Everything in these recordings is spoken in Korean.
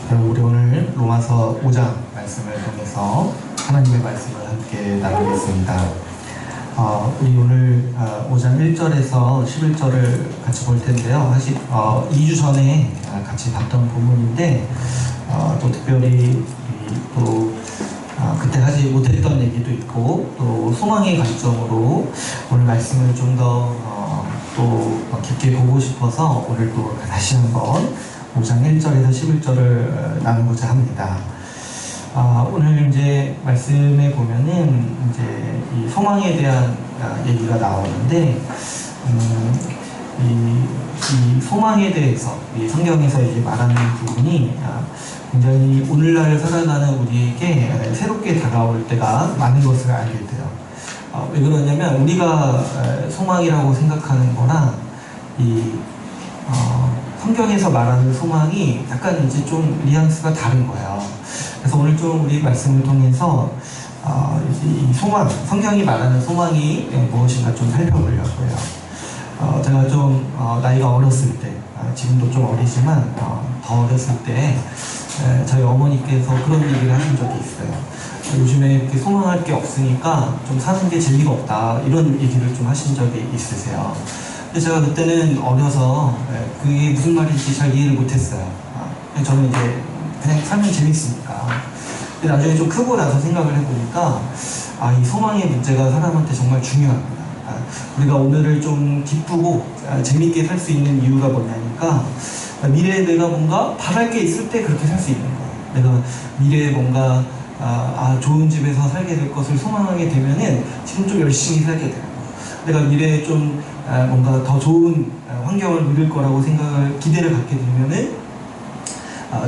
우리 오늘 로마서 5장 말씀을 통해서 하나님의 말씀을 함께 나누겠습니다. 우리 오늘 5장 1절에서 11절을 같이 볼 텐데요. 사실 2주 전에 같이 봤던 본문인데 또 특별히 또 그때 하지 못했던 얘기도 있고 또 소망의 관점으로 오늘 말씀을 좀 더 또 깊게 보고 싶어서 오늘 또 다시 한번 5장 1절에서 11절을 나누고자 합니다. 오늘 이제 말씀에 보면은 이제 이 소망에 대한 얘기가 나오는데, 이 소망에 대해서 이 성경에서 이제 말하는 부분이 굉장히 오늘날 살아가는 우리에게 새롭게 다가올 때가 많은 것을 알게 돼요. 왜 그러냐면 우리가 소망이라고 생각하는 거랑 성경에서 말하는 소망이 약간 이제 좀 뉘앙스가 다른 거예요. 그래서 오늘 좀 우리 말씀을 통해서 이 소망, 성경이 말하는 소망이 무엇인가 좀 살펴보려고요. 제가 좀 나이가 어렸을 때, 지금도 좀 어리지만 더 어렸을 때 저희 어머니께서 그런 얘기를 하신 적이 있어요. 요즘에 이렇게 소망할 게 없으니까 좀 사는 게 재미가 없다, 이런 얘기를 좀 하신 적이 있으세요. 근데 제가 그때는 어려서 그게 무슨 말인지 잘 이해를 못했어요. 저는 이제 그냥 살면 재밌으니까. 근데 나중에 좀 크고 나서 생각을 해보니까 이 소망의 문제가 사람한테 정말 중요합니다. 우리가 오늘을 좀 기쁘고 재밌게 살 수 있는 이유가 뭐냐니까, 미래에 내가 뭔가 바랄 게 있을 때 그렇게 살 수 있는 거예요. 내가 미래에 뭔가 좋은 집에서 살게 될 것을 소망하게 되면은 지금 좀 열심히 살게 되고, 내가 미래에 좀 뭔가 더 좋은 환경을 누릴 거라고 기대를 갖게 되면은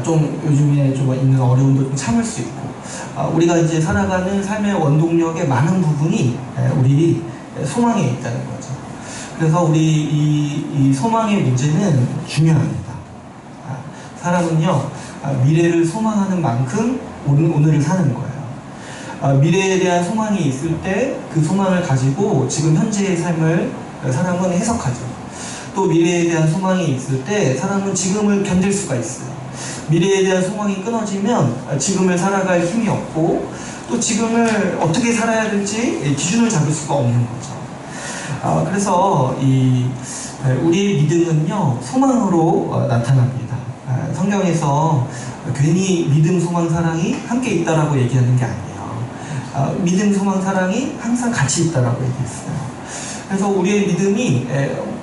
좀 요즘에 좀 있는 어려움도 좀 참을 수 있고, 우리가 이제 살아가는 삶의 원동력의 많은 부분이 우리 소망에 있다는 거죠. 그래서 우리 이 소망의 문제는 중요합니다. 사람은요, 미래를 소망하는 만큼 오늘을 사는 거예요. 미래에 대한 소망이 있을 때 그 소망을 가지고 지금 현재의 삶을 사람은 해석하죠. 또 미래에 대한 소망이 있을 때 사람은 지금을 견딜 수가 있어요. 미래에 대한 소망이 끊어지면 지금을 살아갈 힘이 없고, 또 지금을 어떻게 살아야 될지 기준을 잡을 수가 없는 거죠. 그래서 우리의 믿음은요, 소망으로 나타납니다. 성경에서 괜히 믿음, 소망, 사랑이 함께 있다라고 얘기하는 게 아니에요. 믿음, 소망, 사랑이 항상 같이 있다라고 얘기했어요. 그래서 우리의 믿음이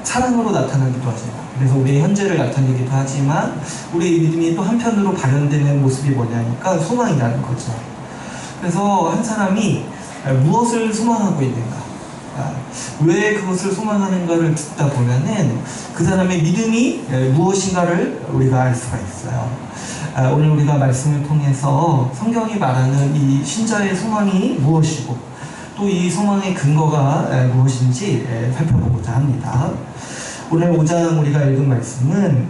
사랑으로 나타나기도 하죠. 그래서 우리의 현재를 나타내기도 하지만 우리의 믿음이 또 한편으로 발현되는 모습이 뭐냐니까 소망이라는 거죠. 그래서 한 사람이 무엇을 소망하고 있는가, 왜 그것을 소망하는가를 듣다 보면은 그 사람의 믿음이 무엇인가를 우리가 알 수가 있어요. 오늘 우리가 말씀을 통해서 성경이 말하는 이 신자의 소망이 무엇이고 또 이 소망의 근거가 무엇인지 살펴보고자 합니다. 오늘 5장 우리가 읽은 말씀은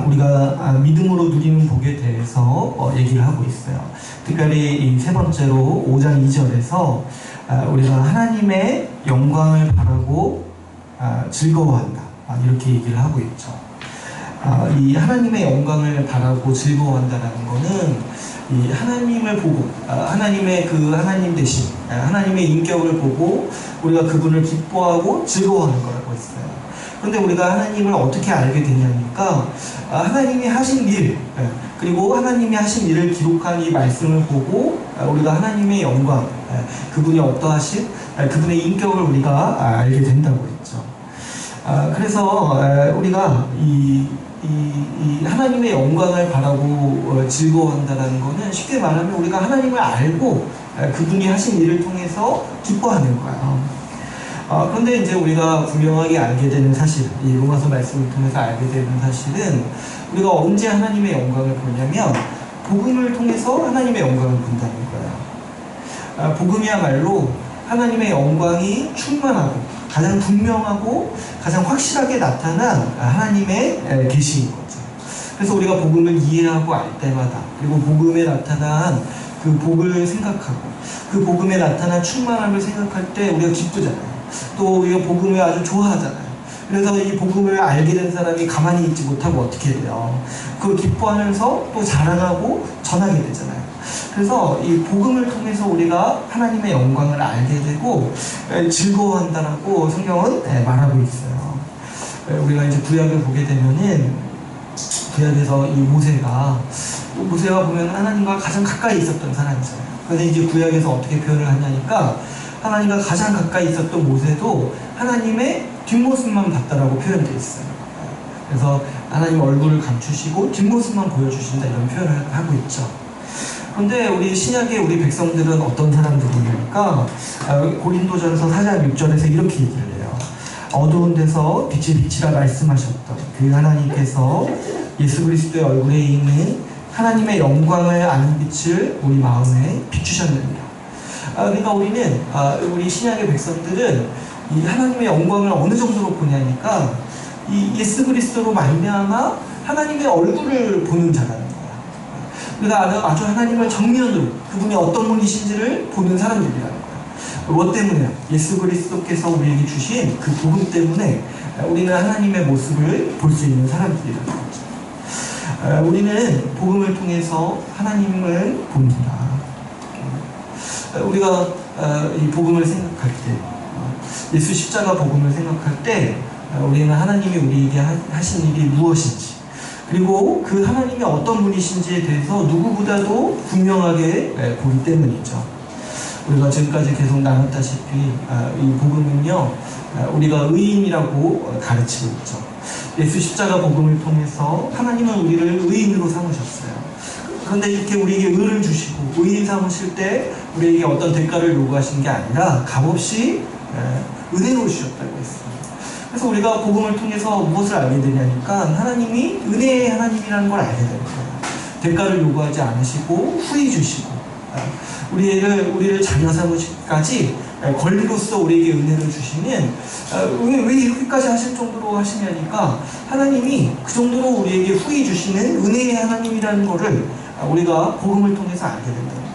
우리가 믿음으로 누리는 복에 대해서 얘기를 하고 있어요. 특별히 이 세 번째로 5장 2절에서 우리가 하나님의 영광을 바라고 즐거워한다, 이렇게 얘기를 하고 있죠. 이 하나님의 영광을 바라고 즐거워한다는 거는 이 하나님을 보고, 하나님의 그 하나님 되신 하나님의 인격을 보고 우리가 그분을 기뻐하고 즐거워하는 거라고 했어요. 그런데 우리가 하나님을 어떻게 알게 되냐니까, 하나님이 하신 일, 그리고 하나님이 하신 일을 기록한 이 말씀을 보고 우리가 하나님의 영광, 그분이 어떠하신 그분의 인격을 우리가 알게 된다고 했죠. 그래서 우리가 이 하나님의 영광을 바라고 즐거워한다는 것은 쉽게 말하면 우리가 하나님을 알고 그분이 하신 일을 통해서 기뻐하는 거예요. 그런데 이제 우리가 분명하게 알게 되는 사실, 이 로마서 말씀을 통해서 알게 되는 사실은, 우리가 언제 하나님의 영광을 보냐면 복음을 통해서 하나님의 영광을 본다는 거예요. 복음이야말로 하나님의 영광이 충만하고 가장 분명하고 가장 확실하게 나타난 하나님의 계시인 거죠. 그래서 우리가 복음을 이해하고 알 때마다, 그리고 복음에 나타난 그 복을 생각하고 그 복음에 나타난 충만함을 생각할 때 우리가 기쁘잖아요. 또 우리가 복음을 아주 좋아하잖아요. 그래서 이 복음을 알게 된 사람이 가만히 있지 못하고 어떻게 돼요? 그 기뻐하면서 또 자랑하고 전하게 되잖아요. 그래서 이 복음을 통해서 우리가 하나님의 영광을 알게 되고 즐거워한다라고 성경은 말하고 있어요. 우리가 이제 구약을 보게 되면은 구약에서 이 모세가 보면 하나님과 가장 가까이 있었던 사람이잖아요. 그런데 이제 구약에서 어떻게 표현을 하냐니까 하나님과 가장 가까이 있었던 모세도 하나님의 뒷모습만 봤다라고 표현되어 있어요. 그래서 하나님 얼굴을 감추시고 뒷모습만 보여주신다 이런 표현을 하고 있죠. 그런데 우리 신약의 우리 백성들은 어떤 사람들이니까 고린도전서 4장 6절에서 이렇게 얘기를 해요. 어두운 데서 빛이 빛이라 말씀하셨던 그 하나님께서 예수 그리스도의 얼굴에 있는 하나님의 영광을 아는 빛을 우리 마음에 비추셨느니라. 그러니까 우리는 우리 신약의 백성들은 이 하나님의 영광을 어느 정도로 보냐니까 이 예수 그리스도로 말미암아 하나님의 얼굴을 보는 자라는 거야. 우리가 아주 하나님을 정면으로 그분이 어떤 분이신지를 보는 사람들이라는 거야. 무엇 때문에요? 예수 그리스도께서 우리에게 주신 그 복음 때문에 우리는 하나님의 모습을 볼 수 있는 사람들이라는 거죠. 우리는 복음을 통해서 하나님을 봅니다. 우리가 이 복음을 생각할 때, 예수 십자가 복음을 생각할 때 우리는 하나님이 우리에게 하신 일이 무엇인지, 그리고 그 하나님이 어떤 분이신지에 대해서 누구보다도 분명하게 보기 때문이죠. 우리가 지금까지 계속 나눴다시피 이 복음은요, 우리가 의인이라고 가르치고 있죠. 예수 십자가 복음을 통해서 하나님은 우리를 의인으로 삼으셨어요. 그런데 이렇게 우리에게 의를 주시고 의인 삼으실 때 우리에게 어떤 대가를 요구하신 게 아니라 값없이 은혜로 주셨다고 했어요. 그래서 우리가 복음을 통해서 무엇을 알게 되냐니까 하나님이 은혜의 하나님이라는 걸 알게 되는 거예요. 대가를 요구하지 않으시고 후히 주시고 우리를 자녀 삼으시기까지 권리로서 우리에게 은혜를 주시는, 왜 이렇게까지 하실 정도로 하시냐니까 하나님이 그 정도로 우리에게 후히 주시는 은혜의 하나님이라는 것을 우리가 복음을 통해서 알게 된다는 거예요.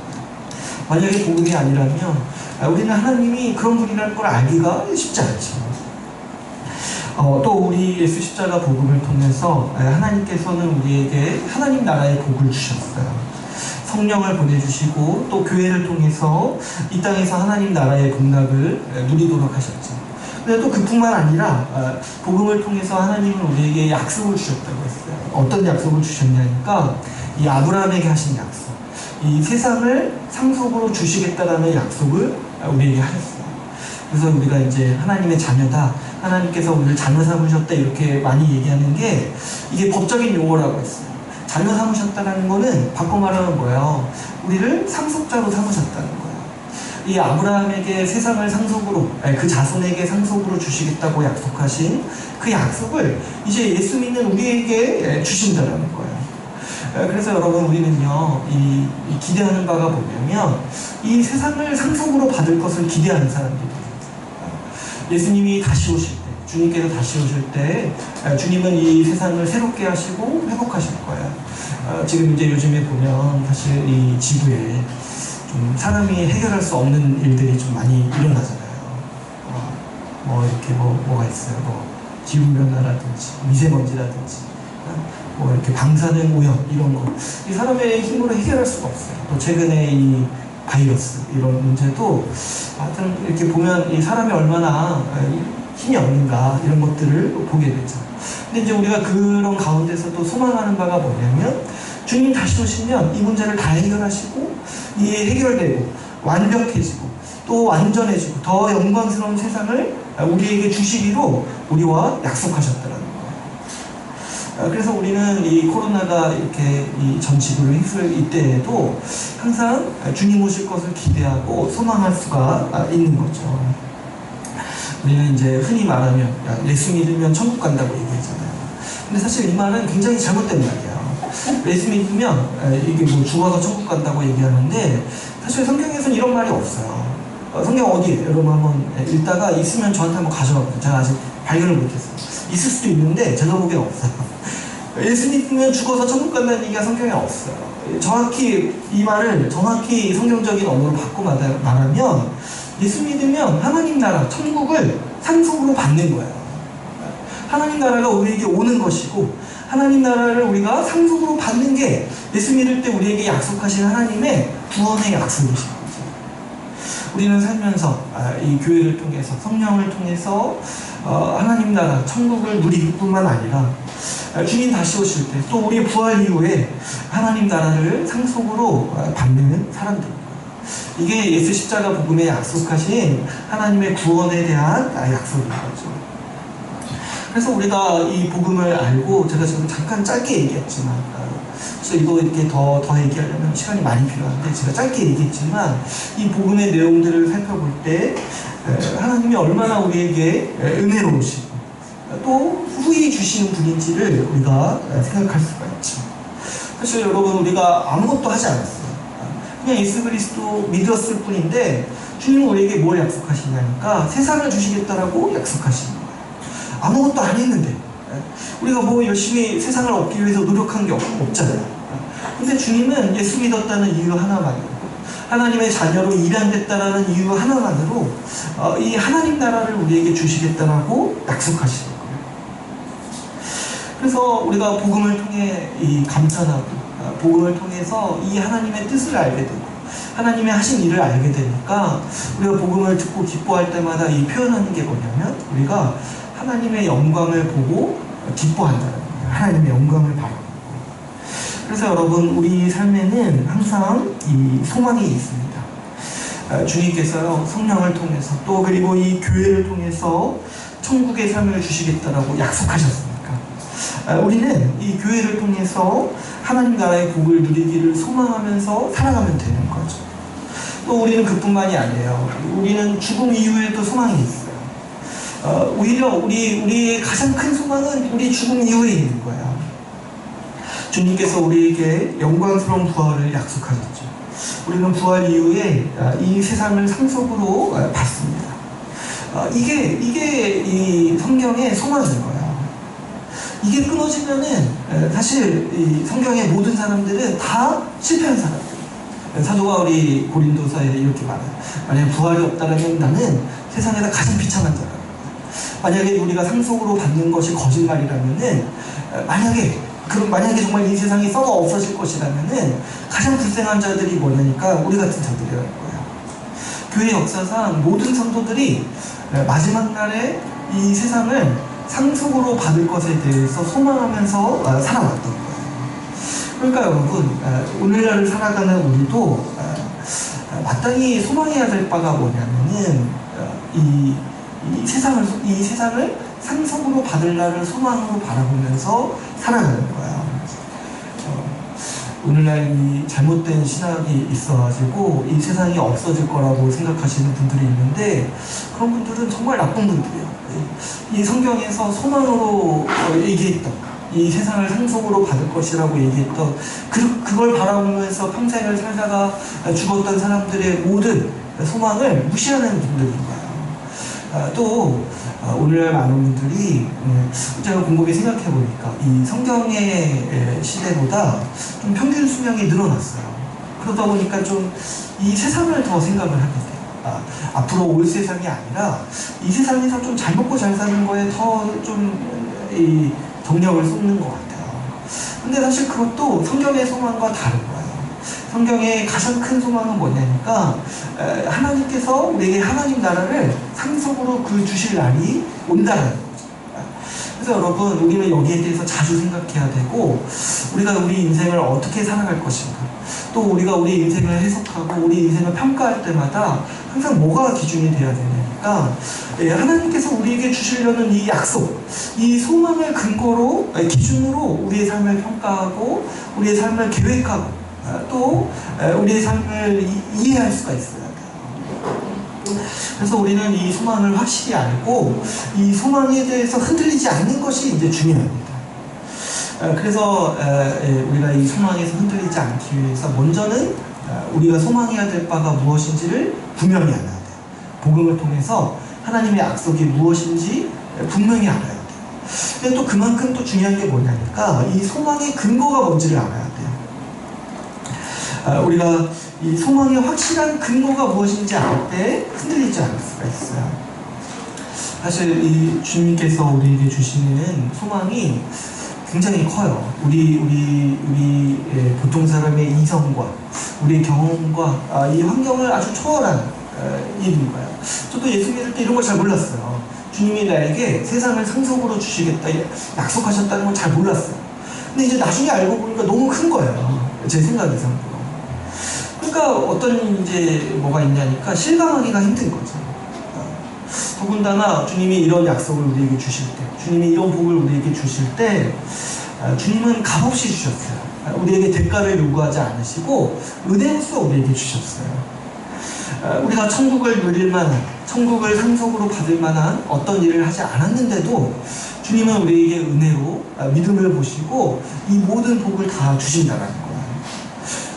만약에 복음이 아니라면 우리는 하나님이 그런 분이라는 걸 알기가 쉽지 않죠. 또 우리 예수 십자가 복음을 통해서 하나님께서는 우리에게 하나님 나라의 복을 주셨어요. 성령을 보내주시고 또 교회를 통해서 이 땅에서 하나님 나라의 복락을 누리도록 하셨죠. 근데 또 그뿐만 아니라 복음을 통해서 하나님은 우리에게 약속을 주셨다고 했어요. 어떤 약속을 주셨냐니까 이 아브라함에게 하신 약속, 이 세상을 상속으로 주시겠다라는 약속을 우리에게 하셨어요. 그래서 우리가 이제 하나님의 자녀다, 하나님께서 우리를 자녀 삼으셨다 이렇게 많이 얘기하는 게 이게 법적인 용어라고 했어요. 자녀 삼으셨다는 거는 바꿔 말하면 뭐예요? 우리를 상속자로 삼으셨다는 거예요. 이 아브라함에게 세상을 상속으로, 그 자손에게 상속으로 주시겠다고 약속하신 그 약속을 이제 예수 믿는 우리에게 주신다는 거예요. 그래서 여러분, 우리는요, 이 기대하는 바가 뭐냐면 이 세상을 상속으로 받을 것을 기대하는 사람들이에요. 예수님이 다시 오실 때, 주님께서 다시 오실 때 주님은 이 세상을 새롭게 하시고 회복하실 거예요. 지금 이제 요즘에 보면 사실 이 지구에 좀 사람이 해결할 수 없는 일들이 좀 많이 일어나잖아요. 이렇게 뭐가 있어요. 기후변화라든지 미세먼지라든지 뭐 이렇게 방사능 오염 이런 거, 이 사람의 힘으로 해결할 수가 없어요. 또 최근에 이 바이러스 이런 문제도 하여튼 이렇게 보면 이 사람이 얼마나 힘이 없는가 이런 것들을 보게 되죠. 근데 이제 우리가 그런 가운데서도 소망하는 바가 뭐냐면 주님 다시 오시면 이 문제를 다 해결하시고 이게 해결되고 완벽해지고 또 완전해지고 더 영광스러운 세상을 우리에게 주시기로 우리와 약속하셨더라는 거예요. 그래서 우리는 이 코로나가 이렇게 전 지구를 휩쓸 이때에도 항상 주님 오실 것을 기대하고 소망할 수가 있는 거죠. 우리는 이제 흔히 말하면 예수 믿으면 천국 간다고 얘기하잖아요. 근데 사실 이 말은 굉장히 잘못된 말이에요. 예수 믿으면 이게 뭐 죽어서 천국 간다고 얘기하는데 사실 성경에서는 이런 말이 없어요. 성경 어디에? 여러분 한번 읽다가 있으면 저한테 한번 가져와보세요. 제가 아직 발견을 못했어요. 있을 수도 있는데 제가 보기엔 없어요. 예수 믿으면 죽어서 천국 간다는 얘기가 성경에 없어요. 정확히 이 말을 정확히 성경적인 언어로 바꿔 말하면 예수 믿으면 하나님 나라 천국을 상속으로 받는 거예요. 하나님 나라가 우리에게 오는 것이고, 하나님 나라를 우리가 상속으로 받는 게 예수 믿을 때 우리에게 약속하신 하나님의 구원의 약속이신 거죠. 우리는 살면서 이 교회를 통해서, 성령을 통해서 하나님 나라, 천국을 누리기 뿐만 아니라 주님 다시 오실 때 또 우리의 부활 이후에 하나님 나라를 상속으로 받는 사람들입니다. 이게 예수 십자가 복음에 약속하신 하나님의 구원에 대한 약속인 거죠. 그래서 우리가 이 복음을 알고, 제가 지금 잠깐 짧게 얘기했지만, 그래서 이거 이렇게 더 얘기하려면 시간이 많이 필요한데, 제가 짧게 얘기했지만, 이 복음의 내용들을 살펴볼 때, 하나님이 얼마나 우리에게 은혜로우시고, 또 후히 주시는 분인지를 우리가 생각할 수가 있죠. 사실 여러분, 우리가 아무것도 하지 않았어요. 그냥 예수 그리스도 믿었을 뿐인데, 주님은 우리에게 뭘 약속하시냐니까, 세상을 주시겠다라고 약속하시는 거예요. 아무것도 안 했는데, 우리가 뭐 열심히 세상을 얻기 위해서 노력한 게 없잖아요. 근데 주님은 예수 믿었다는 이유 하나만으로, 하나님의 자녀로 입양됐다는 이유 하나만으로 이 하나님 나라를 우리에게 주시겠다라고 약속하시는 거예요. 그래서 우리가 복음을 통해 감탄하고, 복음을 통해서 이 하나님의 뜻을 알게 되고, 하나님의 하신 일을 알게 되니까, 우리가 복음을 듣고 기뻐할 때마다 이 표현하는 게 뭐냐면, 우리가 하나님의 영광을 보고 기뻐한다는 거예요. 하나님의 영광을 바라보고. 그래서 여러분, 우리 삶에는 항상 이 소망이 있습니다. 주님께서요, 성령을 통해서, 또 그리고 이 교회를 통해서 천국의 삶을 주시겠다라고 약속하셨으니까, 우리는 이 교회를 통해서 하나님 나라의 복을 누리기를 소망하면서 살아가면 되는 거죠. 또 우리는 그뿐만이 아니에요. 우리는 죽음 이후에도 소망이 있어요. 오히려 우리의 가장 큰 소망은 우리 죽음 이후에 있는 거예요. 주님께서 우리에게 영광스러운 부활을 약속하셨죠. 우리는 부활 이후에 이 세상을 상속으로 받습니다. 이게 이 성경의 소망인 거예요. 이게 끊어지면은 사실 이 성경의 모든 사람들은 다 실패한 사람들. 사도 바울이 고린도서에 이렇게 말해요. 만약 부활이 없다면 나는 세상에서 가장 비참한 자라. 만약에 우리가 상속으로 받는 것이 거짓말이라면은, 만약에 정말 이 세상이 썩어 없어질 것이라면은 가장 불쌍한 자들이 뭐냐니까 우리 같은 자들이라는 거예요. 교회 역사상 모든 성도들이 마지막 날에 이 세상을 상속으로 받을 것에 대해서 소망하면서 살아왔던 거예요. 그러니까 여러분, 오늘날을 살아가는 우리도 마땅히 소망해야 될 바가 뭐냐면은 이 세상을 상속으로 받을 날을 소망으로 바라보면서 살아가는 거예요. 오늘날 이 잘못된 신학이 있어가지고 이 세상이 없어질 거라고 생각하시는 분들이 있는데, 그런 분들은 정말 나쁜 분들이에요. 이 성경에서 소망으로 얘기했던, 이 세상을 상속으로 받을 것이라고 얘기했던, 그걸 바라보면서 평생을 살다가 죽었던 사람들의 모든 소망을 무시하는 분들인 거예요. 또 오늘날 많은 분들이, 제가 곰곰이 생각해보니까 이 성경의 시대보다 좀 평균 수명이 늘어났어요. 그러다 보니까 좀 이 세상을 더 생각을 하게 돼요. 앞으로 올 세상이 아니라 이 세상에서 좀 잘 먹고 잘 사는 거에 더 좀 이 정력을 쏟는 것 같아요. 근데 사실 그것도 성경의 소망과 다른 거예요. 성경의 가장 큰 소망은 뭐냐니까, 하나님께서 우리에게 하나님 나라를 상속으로 주실 날이 온다는 거죠. 그래서 여러분, 우리는 여기에 대해서 자주 생각해야 되고, 우리가 우리 인생을 어떻게 살아갈 것인가, 또 우리가 우리 인생을 해석하고 우리 인생을 평가할 때마다 항상 뭐가 기준이 되어야 되냐니까, 하나님께서 우리에게 주시려는 이 약속, 이 소망을 근거로, 기준으로 우리의 삶을 평가하고 우리의 삶을 계획하고, 또 우리의 삶을 이해할 수가 있어요. 그래서 우리는 이 소망을 확실히 알고 이 소망에 대해서 흔들리지 않는 것이 이제 중요합니다. 그래서 우리가 이 소망에서 흔들리지 않기 위해서 먼저는 우리가 소망해야 될 바가 무엇인지를 분명히 알아야 돼요. 복음을 통해서 하나님의 약속이 무엇인지 분명히 알아야 돼요. 근데 또 그만큼 또 중요한 게 뭐냐니까, 이 소망의 근거가 뭔지를 알아야 돼요. 우리가 이 소망의 확실한 근거가 무엇인지 알 때 흔들리지 않을 수가 있어요. 사실 이 주님께서 우리에게 주시는 소망이 굉장히 커요. 우리 보통 사람의 이성과 우리의 경험과 이 환경을 아주 초월한 일인 거예요. 저도 예수 믿을 때 이런 걸 잘 몰랐어요. 주님이 나에게 세상을 상속으로 주시겠다 약속하셨다는 걸 잘 몰랐어요. 근데 이제 나중에 알고 보니까 너무 큰 거예요. 제 생각에서는. 그러니까 어떤 이제 뭐가 있냐니까 실감하기가 힘든 거죠. 더군다나 주님이 이런 약속을 우리에게 주실 때, 주님이 이런 복을 우리에게 주실 때, 주님은 값없이 주셨어요. 우리에게 대가를 요구하지 않으시고 은혜로서 우리에게 주셨어요. 우리가 천국을 누릴 만한, 천국을 상속으로 받을 만한 어떤 일을 하지 않았는데도 주님은 우리에게 은혜로 믿음을 보시고 이 모든 복을 다 주신다는 거예요.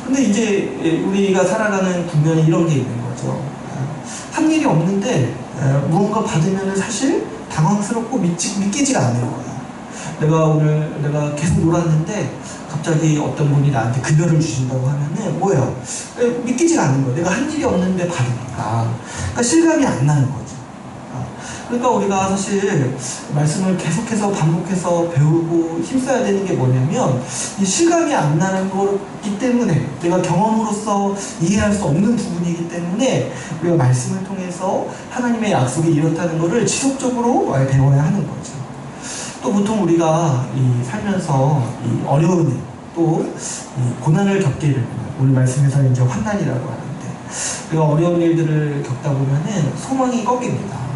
근데 이제 우리가 살아가는 국면에 이런 게 있는 거죠. 한 일이 없는데 무언가 받으면 사실 당황스럽고 믿기지가 않는 거예요. 내가 계속 놀았는데 갑자기 어떤 분이 나한테 급여를 주신다고 하면은 뭐예요? 믿기지가 않는 거예요. 내가 한 일이 없는데 받으니까. 그러니까 실감이 안 나는 거죠. 그러니까 우리가 사실 말씀을 계속해서 반복해서 배우고 힘써야 되는 게 뭐냐면 이 실감이 안 나는 거기 때문에 내가 경험으로서 이해할 수 없는 부분이기 때문에 우리가 말씀을 통해서 하나님의 약속이 이렇다는 것을 지속적으로 배워야 하는 거죠. 또 보통 우리가 살면서 어려운 일, 또 고난을 겪게 되면 오늘 말씀에서 이제 환난이라고 하는데 우리가 어려운 일들을 겪다 보면은 소망이 꺾입니다.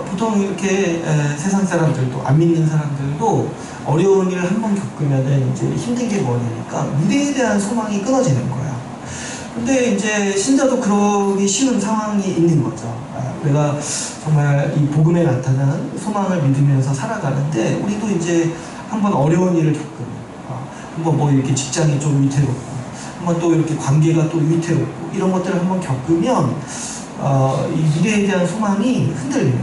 보통 이렇게 세상 사람들도 안 믿는 사람들도 어려운 일을 한번 겪으면은 이제 힘든 게 뭐냐니까 미래에 대한 소망이 끊어지는 거야. 근데 이제 신자도 그러기 쉬운 상황이 있는 거죠. 내가 정말 이 복음에 나타난 소망을 믿으면서 살아가는데 우리도 이제 한번 어려운 일을 겪으면 한번 뭐 이렇게 직장이 좀 위태롭고 한번 또 이렇게 관계가 또 위태롭고 이런 것들을 한번 겪으면 이 미래에 대한 소망이 흔들리는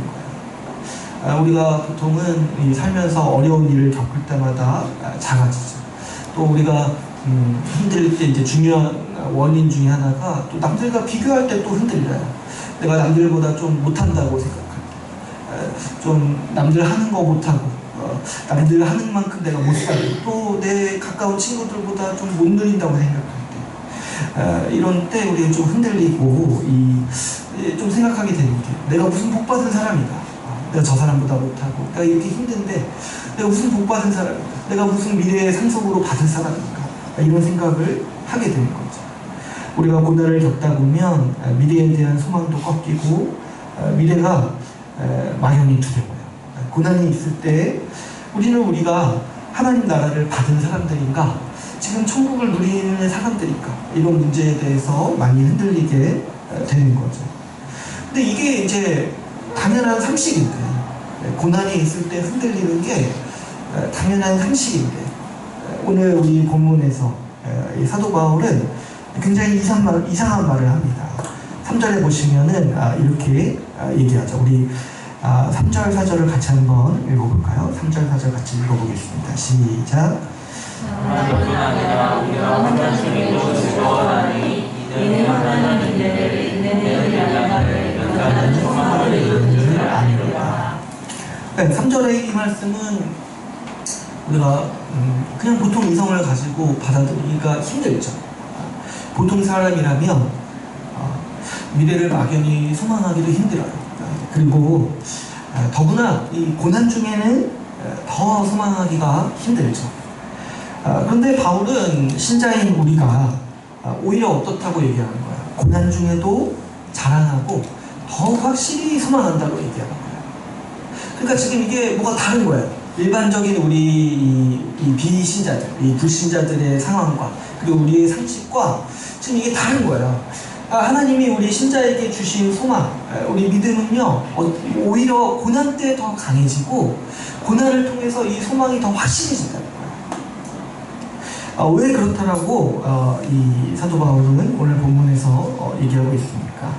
거예요. 우리가 보통은 살면서 어려운 일을 겪을 때마다 작아지죠. 또 우리가 흔들릴 때 이제 중요한 원인 중에 하나가 또 남들과 비교할 때 또 흔들려요. 내가 남들보다 좀 못한다고 생각할 때, 좀 남들 하는 거 못하고, 남들 하는 만큼 내가 못 살고, 또 내 가까운 친구들보다 좀 못 누린다고 생각할 때, 이런 때 우리가 좀 흔들리고, 좀 생각하게 되는 게, 내가 무슨 복 받은 사람이다. 내가 저 사람보다 못하고, 내가 이렇게 힘든데, 내가 무슨 복 받은 사람이다. 내가 무슨 미래의 상속으로 받은 사람인가. 이런 생각을 하게 되는 거죠. 우리가 고난을 겪다 보면 미래에 대한 소망도 꺾이고 미래가 막연히 두려워요. 고난이 있을 때 우리가 하나님 나라를 받은 사람들인가 지금 천국을 누리는 사람들인가 이런 문제에 대해서 많이 흔들리게 되는 거죠. 근데 이게 이제 당연한 상식인데 고난이 있을 때 흔들리는 게 당연한 상식인데 오늘 우리 본문에서 이 사도 바울은 굉장히 이상한 말을 합니다. 3절에 보시면은 이렇게 얘기하죠. 우리 3절, 4절을 같이 한번 읽어볼까요? 3절, 4절 같이 읽어보겠습니다. 시작. 뿐 아니라 우리가 환난 중에도 즐거워하니 이는 환난은 인내를, 인내는 양양을, 양양은 소망을 이루는 줄 아니로다. 네, 3절의 이 말씀은 우리가 그냥 보통 이성을 가지고 받아들이기가 힘들죠. 보통 사람이라면 미래를 막연히 소망하기도 힘들어요. 그리고 더구나 이 고난 중에는 더 소망하기가 힘들죠. 그런데 바울은 신자인 우리가 오히려 어떻다고 얘기하는 거야. 고난 중에도 자랑하고 더 확실히 소망한다고 얘기하는 거예요. 그러니까 지금 이게 뭐가 다른 거예요. 일반적인 우리 이 비신자들, 이 불신자들의 상황과 그리고 우리의 상식과 지금 이게 다른 거예요. 하나님이 우리 신자에게 주신 소망, 우리 믿음은요, 오히려 고난 때 더 강해지고 고난을 통해서 이 소망이 더 확실해진다는 거예요. 왜 그렇다라고 이 사도 바울은 오늘 본문에서 얘기하고 있습니까?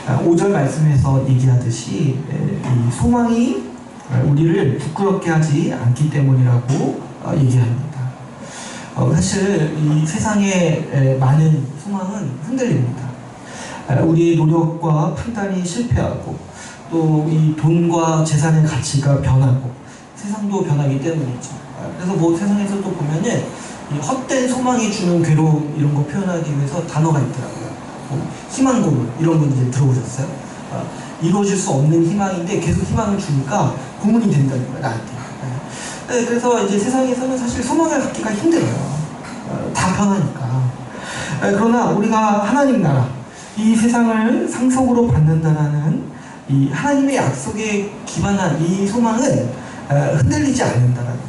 5절 말씀에서 얘기하듯이 이 소망이 우리를 부끄럽게 하지 않기 때문이라고 얘기합니다. 사실 이 세상의 많은 소망은 흔들립니다. 우리의 노력과 판단이 실패하고 또 이 돈과 재산의 가치가 변하고 세상도 변하기 때문이죠. 그래서 뭐 세상에서도 보면은 이 헛된 소망이 주는 괴로움 이런 거 표현하기 위해서 단어가 있더라고요. 뭐 희망 고문 이런 건 이제 들어보셨어요? 이루어질 수 없는 희망인데 계속 희망을 주니까 고문이 된다는 거예요, 나한테. 그래서 이제 세상에서는 사실 소망을 갖기가 힘들어요. 다 변하니까. 그러나 우리가 하나님 나라, 이 세상을 상속으로 받는다라는 이 하나님의 약속에 기반한 이 소망은 흔들리지 않는다라는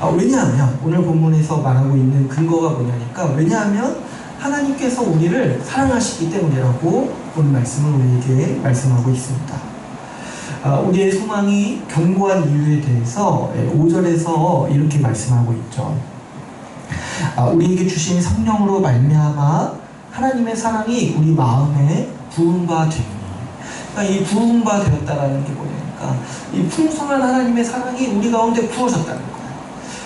거예요. 왜냐하면 오늘 본문에서 말하고 있는 근거가 뭐냐니까, 왜냐하면 하나님께서 우리를 사랑하시기 때문이라고 오늘 말씀을 우리에게 말씀하고 있습니다. 우리의 소망이 견고한 이유에 대해서 5절에서 이렇게 말씀하고 있죠. 우리에게 주신 성령으로 말미암아 하나님의 사랑이 우리 마음에 부은 바 되니. 그러니까 이 부은 바 되었다라는 게 뭐냐니까, 이 풍성한 하나님의 사랑이 우리 가운데 부어졌다는 거예요.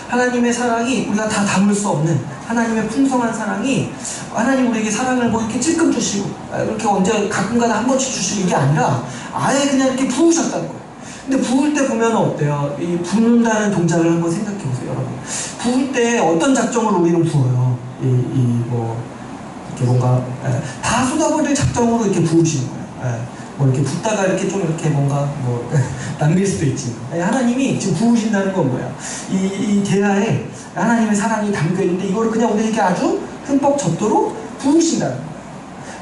하나님의 사랑이 우리가 다 담을 수 없는 하나님의 풍성한 사랑이, 하나님 우리에게 사랑을 뭐 이렇게 찔끔 주시고 이렇게 언제 가끔가다 한 번씩 주시고 이게 아니라 아예 그냥 이렇게 부으셨다는 거예요. 근데 부을 때 보면 어때요? 이 부는다는 동작을 한번 생각해 보세요, 여러분. 부을 때 어떤 작정으로 우리는 부어요? 이렇게 뭔가 다 쏟아버릴 작정으로 이렇게 부으시는 거예요. 뭐 이렇게 붓다가 이렇게 좀 이렇게 뭔가 뭐 남길 수도 있지. 하나님이 지금 부으신다는 건 뭐야? 이 대야에 하나님의 사랑이 담겨 있는데 이거를 그냥 우리에게 아주 흠뻑 젖도록 부으신다는 거예요.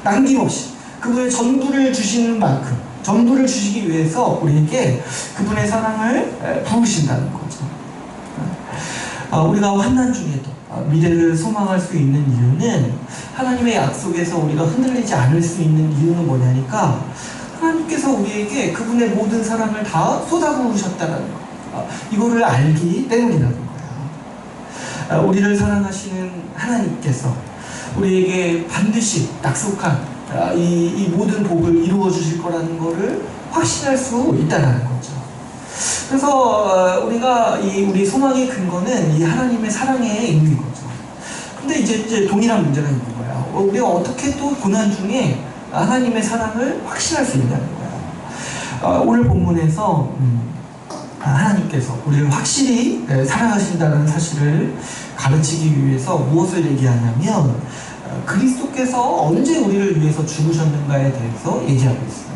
남김없이 그분의 전부를 주시는 만큼, 전부를 주시기 위해서 우리에게 그분의 사랑을 부으신다는 거죠. 우리가 환난 중에도 미래를 소망할 수 있는 이유는, 하나님의 약속에서 우리가 흔들리지 않을 수 있는 이유는 뭐냐니까, 하나님께서 우리에게 그분의 모든 사랑을 다 쏟아부으셨다는 거, 이거를 알기 때문이라는 거예요. 우리를 사랑하시는 하나님께서 우리에게 반드시 약속한 이 모든 복을 이루어 주실 거라는 거를 확신할 수 있다는 거죠. 그래서 우리가 우리 소망의 근거는 이 하나님의 사랑에 있는 거죠. 근데 이제 동일한 문제가 있는 거예요. 우리가 어떻게 또 고난 중에 하나님의 사랑을 확신할 수 있냐는 거예요. 오늘 본문에서 하나님께서 우리를 확실히 사랑하신다는 사실을 가르치기 위해서 무엇을 얘기하냐면, 그리스도께서 언제 우리를 위해서 죽으셨는가에 대해서 얘기하고 있어요.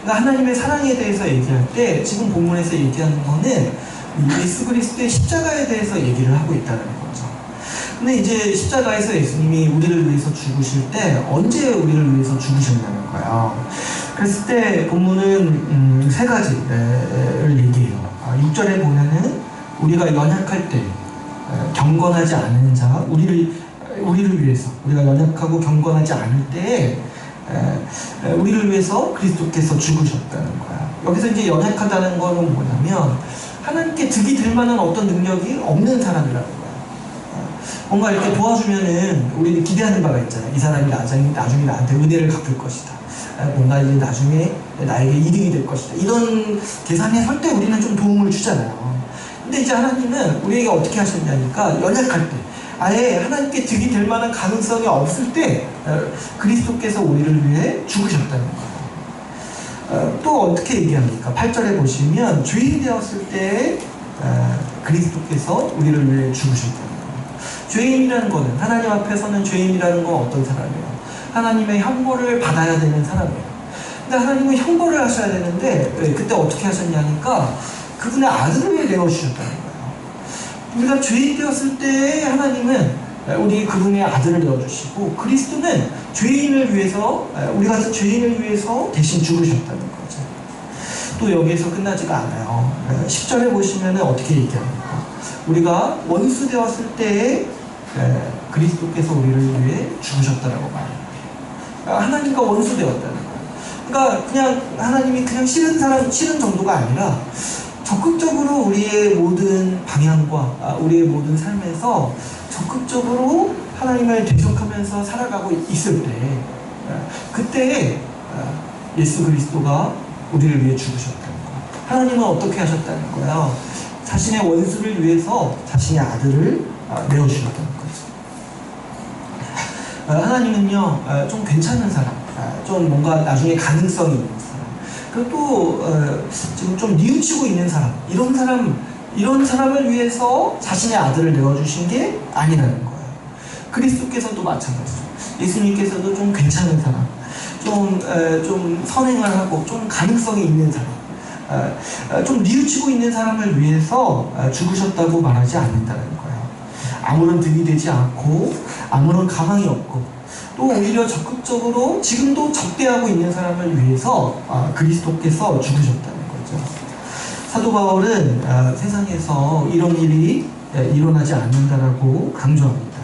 그러니까 하나님의 사랑에 대해서 얘기할 때 지금 본문에서 얘기하는 거는 예수 그리스도의 십자가에 대해서 얘기를 하고 있다는 거죠. 근데 이제 십자가에서 예수님이 우리를 위해서 죽으실 때 언제 우리를 위해서 죽으셨냐는 거예요. 그랬을 때 본문은 세 가지를 얘기해요. 6절에 보면은 우리가 연약할 때 경건하지 않은 자, 우리를 위해서, 우리가 연약하고 경건하지 않을 때에 우리를 위해서 그리스도께서 죽으셨다는 거야. 여기서 이제 연약하다는 거는 뭐냐면, 하나님께 득이 될 만한 어떤 능력이 없는 사람이라는 거야. 뭔가 이렇게 도와주면은 우리는 기대하는 바가 있잖아요. 이 사람이 나중에 나한테 은혜를 갚을 것이다. 뭔가 이제 나중에 나에게 이득이 될 것이다. 이런 계산에 설 때 우리는 좀 도움을 주잖아요. 근데 이제 하나님은 우리에게 어떻게 하셨냐니까, 연약할 때, 아예 하나님께 득이 될 만한 가능성이 없을 때 그리스도께서 우리를 위해 죽으셨다는 거예요. 또 어떻게 얘기합니까? 8절에 보시면 죄인이 되었을 때 그리스도께서 우리를 위해 죽으셨다는 거예요. 죄인이라는 거는, 하나님 앞에서는 죄인이라는 건 어떤 사람이에요? 하나님의 형벌을 받아야 되는 사람이에요. 근데 하나님은 형벌을 하셔야 되는데 그때 어떻게 하셨냐니까, 그분의 아들을 내어주셨다는 거예요. 우리가 죄인 되었을 때 하나님은 우리 그분의 아들을 내어주시고, 그리스도는 죄인을 위해서, 우리 같은 죄인을 위해서 대신 죽으셨다는 거죠. 또 여기에서 끝나지가 않아요. 10절에 보시면 어떻게 얘기합니까? 우리가 원수 되었을 때 그리스도께서 우리를 위해 죽으셨다라고 말합니다. 하나님과 원수 되었다는 거예요. 그러니까 그냥 하나님이 그냥 싫은 정도가 아니라 적극적으로 우리의 모든 방향과 우리의 모든 삶에서 적극적으로 하나님을 대적하면서 살아가고 있을 때, 그때 예수 그리스도가 우리를 위해 죽으셨다는 거예요. 하나님은 어떻게 하셨다는 거예요? 자신의 원수를 위해서 자신의 아들을 내어주셨다는 거죠. 하나님은요, 좀 괜찮은 사람, 좀 뭔가 나중에 가능성이 있는 사람, 그리고 또 지금 좀 뉘우치고 있는 사람, 이런 사람을 위해서 자신의 아들을 내어주신 게 아니라는 거예요. 그리스도께서도 마찬가지죠. 예수님께서도 좀 괜찮은 사람, 좀 선행을 하고 좀 가능성이 있는 사람, 좀 뉘우치고 있는 사람을 위해서 죽으셨다고 말하지 않는다는 거예요. 아무런 득이 되지 않고 아무런 가망이 없고 또 오히려 적극적으로 지금도 적대하고 있는 사람을 위해서 그리스도께서 죽으셨다는 거죠. 사도 바울은 세상에서 이런 일이 일어나지 않는다라고 강조합니다.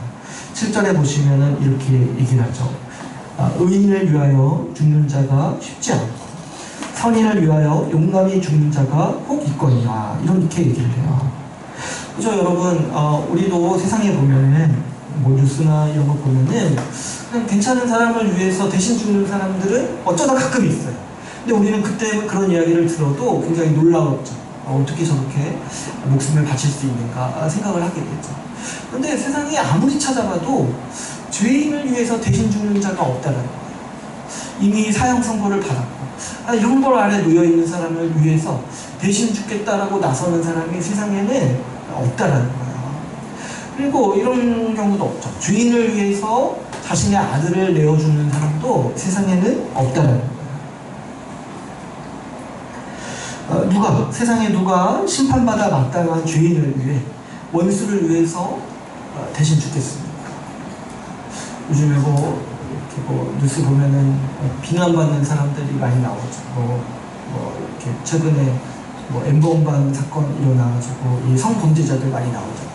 7절에 보시면은 이렇게 얘기를 하죠. 의인을 위하여 죽는 자가 쉽지 않고 선인을 위하여 용감히 죽는 자가 혹 있거니와, 이렇게 얘기를 해요. 그죠, 여러분? 우리도 세상에 보면은 뭐 뉴스나 이런 거 보면은 그냥 괜찮은 사람을 위해서 대신 죽는 사람들은 어쩌다 가끔 있어요. 근데 우리는 그때 그런 이야기를 들어도 굉장히 놀라웠죠. 어떻게 저렇게 목숨을 바칠 수 있는가 생각을 하게 되죠. 그런데 세상에 아무리 찾아봐도 죄인을 위해서 대신 죽는 자가 없다는 거예요. 이미 사형 선고를 받았고 형벌 아래 놓여있는 사람을 위해서 대신 죽겠다라고 나서는 사람이 세상에는 없다라는 거예요. 그리고 이런 경우도 없죠. 죄인을 위해서 자신의 아들을 내어주는 사람도 세상에는 없다라는 거예요. 세상에 누가 심판받아 마땅한 죄인을 위해, 원수를 위해서 대신 죽겠습니까? 요즘에 이렇게 뉴스 보면은 비난받는 사람들이 많이 나오죠. 이렇게 최근에 엠번방 사건 일어나가지고 이 성범죄자들 많이 나오죠.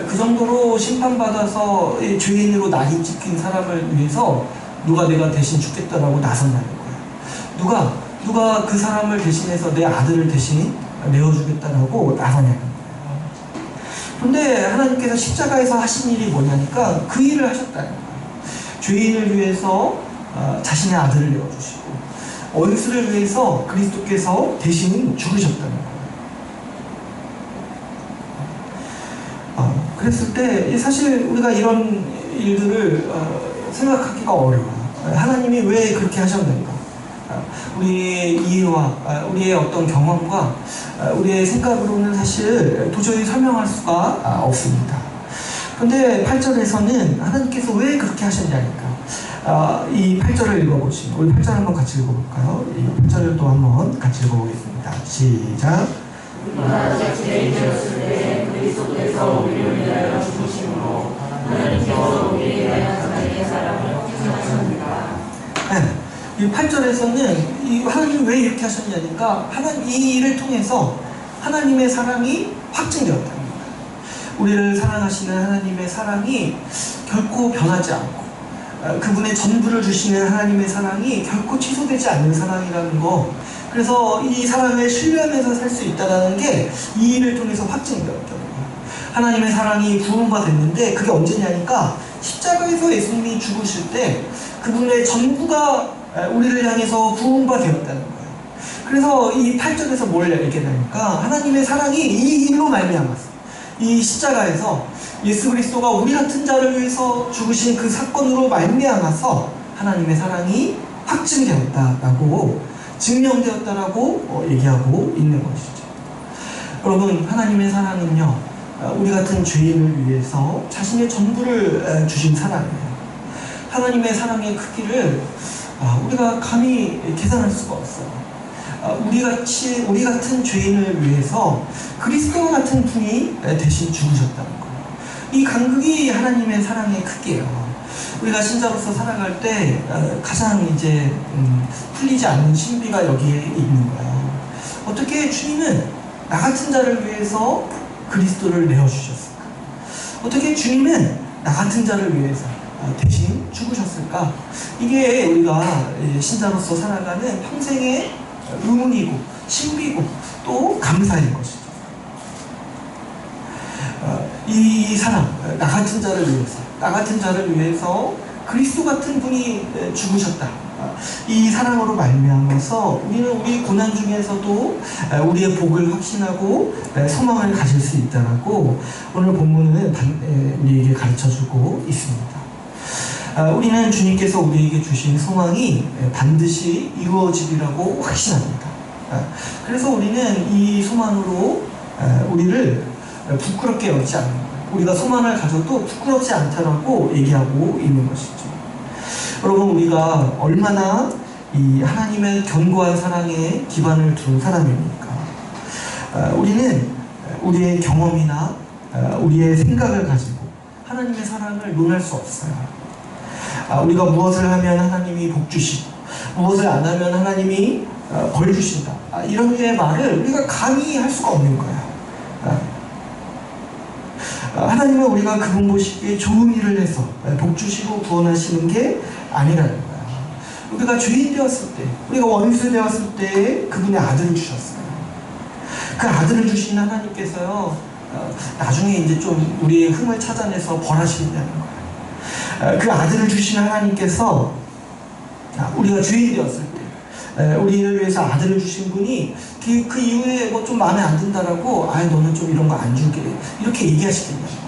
그 정도로 심판받아서 죄인으로 낙인 찍힌 사람을 위해서 누가 대신 죽겠다라고 나선다는 거예요. 누가 그 사람을 대신해서 내 아들을 대신 내어주겠다라고 나서냐는 거예요. 그런데 하나님께서 십자가에서 하신 일이 뭐냐니까 그 일을 하셨다는 거예요. 죄인을 위해서 자신의 아들을 내어주시고 원수를 위해서 그리스도께서 대신 죽으셨다는 거예요. 그랬을 때 사실 우리가 이런 일들을 생각하기가 어려워요. 하나님이 왜 그렇게 하셨는가? 우리의 이해와 우리의 어떤 경험과 우리의 생각으로는 사실 도저히 설명할 수가 없습니다. 그런데 8절에서는 하나님께서 왜 그렇게 하셨냐니까 이 8절을 읽어보시면, 우리 8절 한번 같이 읽어볼까요? 이 8절을 또 한번 같이 읽어보겠습니다. 시작. 우리가 죄인 되었을 때 그리스도께서 우리를 위하여 죽으심으로 하나님께서 우리에 대한 하나님의 사랑을 확증하셨습니다. 이 8절에서는 이 하나님이 왜 이렇게 하셨냐니까 하나님 이 일을 통해서 하나님의 사랑이 확증되었답니다. 우리를 사랑하시는 하나님의 사랑이 결코 변하지 않고 그분의 전부를 주시는 하나님의 사랑이 결코 취소되지 않는 사랑이라는 거, 그래서 이 사랑을 신뢰하면서 살 수 있다는 게 이 일을 통해서 확증되었다는 거예요. 하나님의 사랑이 부흥화 됐는데 그게 언제냐니까 십자가에서 예수님이 죽으실 때 그분의 전부가 우리를 향해서 부흥화 되었다는 거예요. 그래서 이 8절에서 뭘 얘기하냐니까 하나님의 사랑이 이 일로 말미암았어요. 이 십자가에서 예수 그리스도가 우리 같은 자를 위해서 죽으신 그 사건으로 말미암아서 하나님의 사랑이 확증되었다라고, 증명되었다라고 얘기하고 있는 것이죠. 여러분, 하나님의 사랑은요, 우리 같은 죄인을 위해서 자신의 전부를 주신 사랑이에요. 하나님의 사랑의 크기를 우리가 감히 계산할 수가 없어요. 우리 같은 죄인을 위해서 그리스도 같은 분이 대신 죽으셨다는 거예요. 이 간극이 하나님의 사랑의 크기예요. 우리가 신자로서 살아갈 때 가장 이제 풀리지 않는 신비가 여기에 있는 거예요. 어떻게 주님은 나 같은 자를 위해서 그리스도를 내어주셨을까? 어떻게 주님은 나 같은 자를 위해서 대신 죽으셨을까? 이게 우리가 신자로서 살아가는 평생의 의문이고 신비고 또 감사인 것이죠. 이 사랑, 나 같은 자를 위해서 그리스도 같은 분이 죽으셨다. 이 사랑으로 말미암아서 우리는 우리 고난 중에서도 우리의 복을 확신하고 소망을 가질 수 있다라고 오늘 본문은 우리에게 가르쳐주고 있습니다. 우리는 주님께서 우리에게 주신 소망이 반드시 이루어지리라고 확신합니다. 그래서 우리는 이 소망으로 우리를 부끄럽게 여기지 않는 거예요. 우리가 소망을 가져도 부끄럽지 않다라고 얘기하고 있는 것이죠. 여러분, 우리가 얼마나 이 하나님의 견고한 사랑에 기반을 둔 사람입니까? 우리는 우리의 경험이나 우리의 생각을 가지고 하나님의 사랑을 논할 수 없어요. 우리가 무엇을 하면 하나님이 복 주시고 무엇을 안 하면 하나님이 벌 주신다, 이런 류의 말을 우리가 감히 할 수가 없는 거예요. 하나님은 우리가 그분 보시기에 좋은 일을 해서 복 주시고 구원하시는 게 아니라는 거예요. 우리가 죄인 되었을 때, 우리가 원수 되었을 때 그분의 아들을 주셨어요. 그 아들을 주신 하나님께서요, 나중에 이제 좀 우리의 흠을 찾아내서 벌하시겠다는 거예요. 그 아들을 주신 하나님께서 우리가 죄인 되었을 때 우리를 위해서 아들을 주신 분이 그 이후에 뭐 좀 마음에 안 든다라고 너는 좀 이런 거 안 주게 이렇게 얘기하시겠냐는 거예요.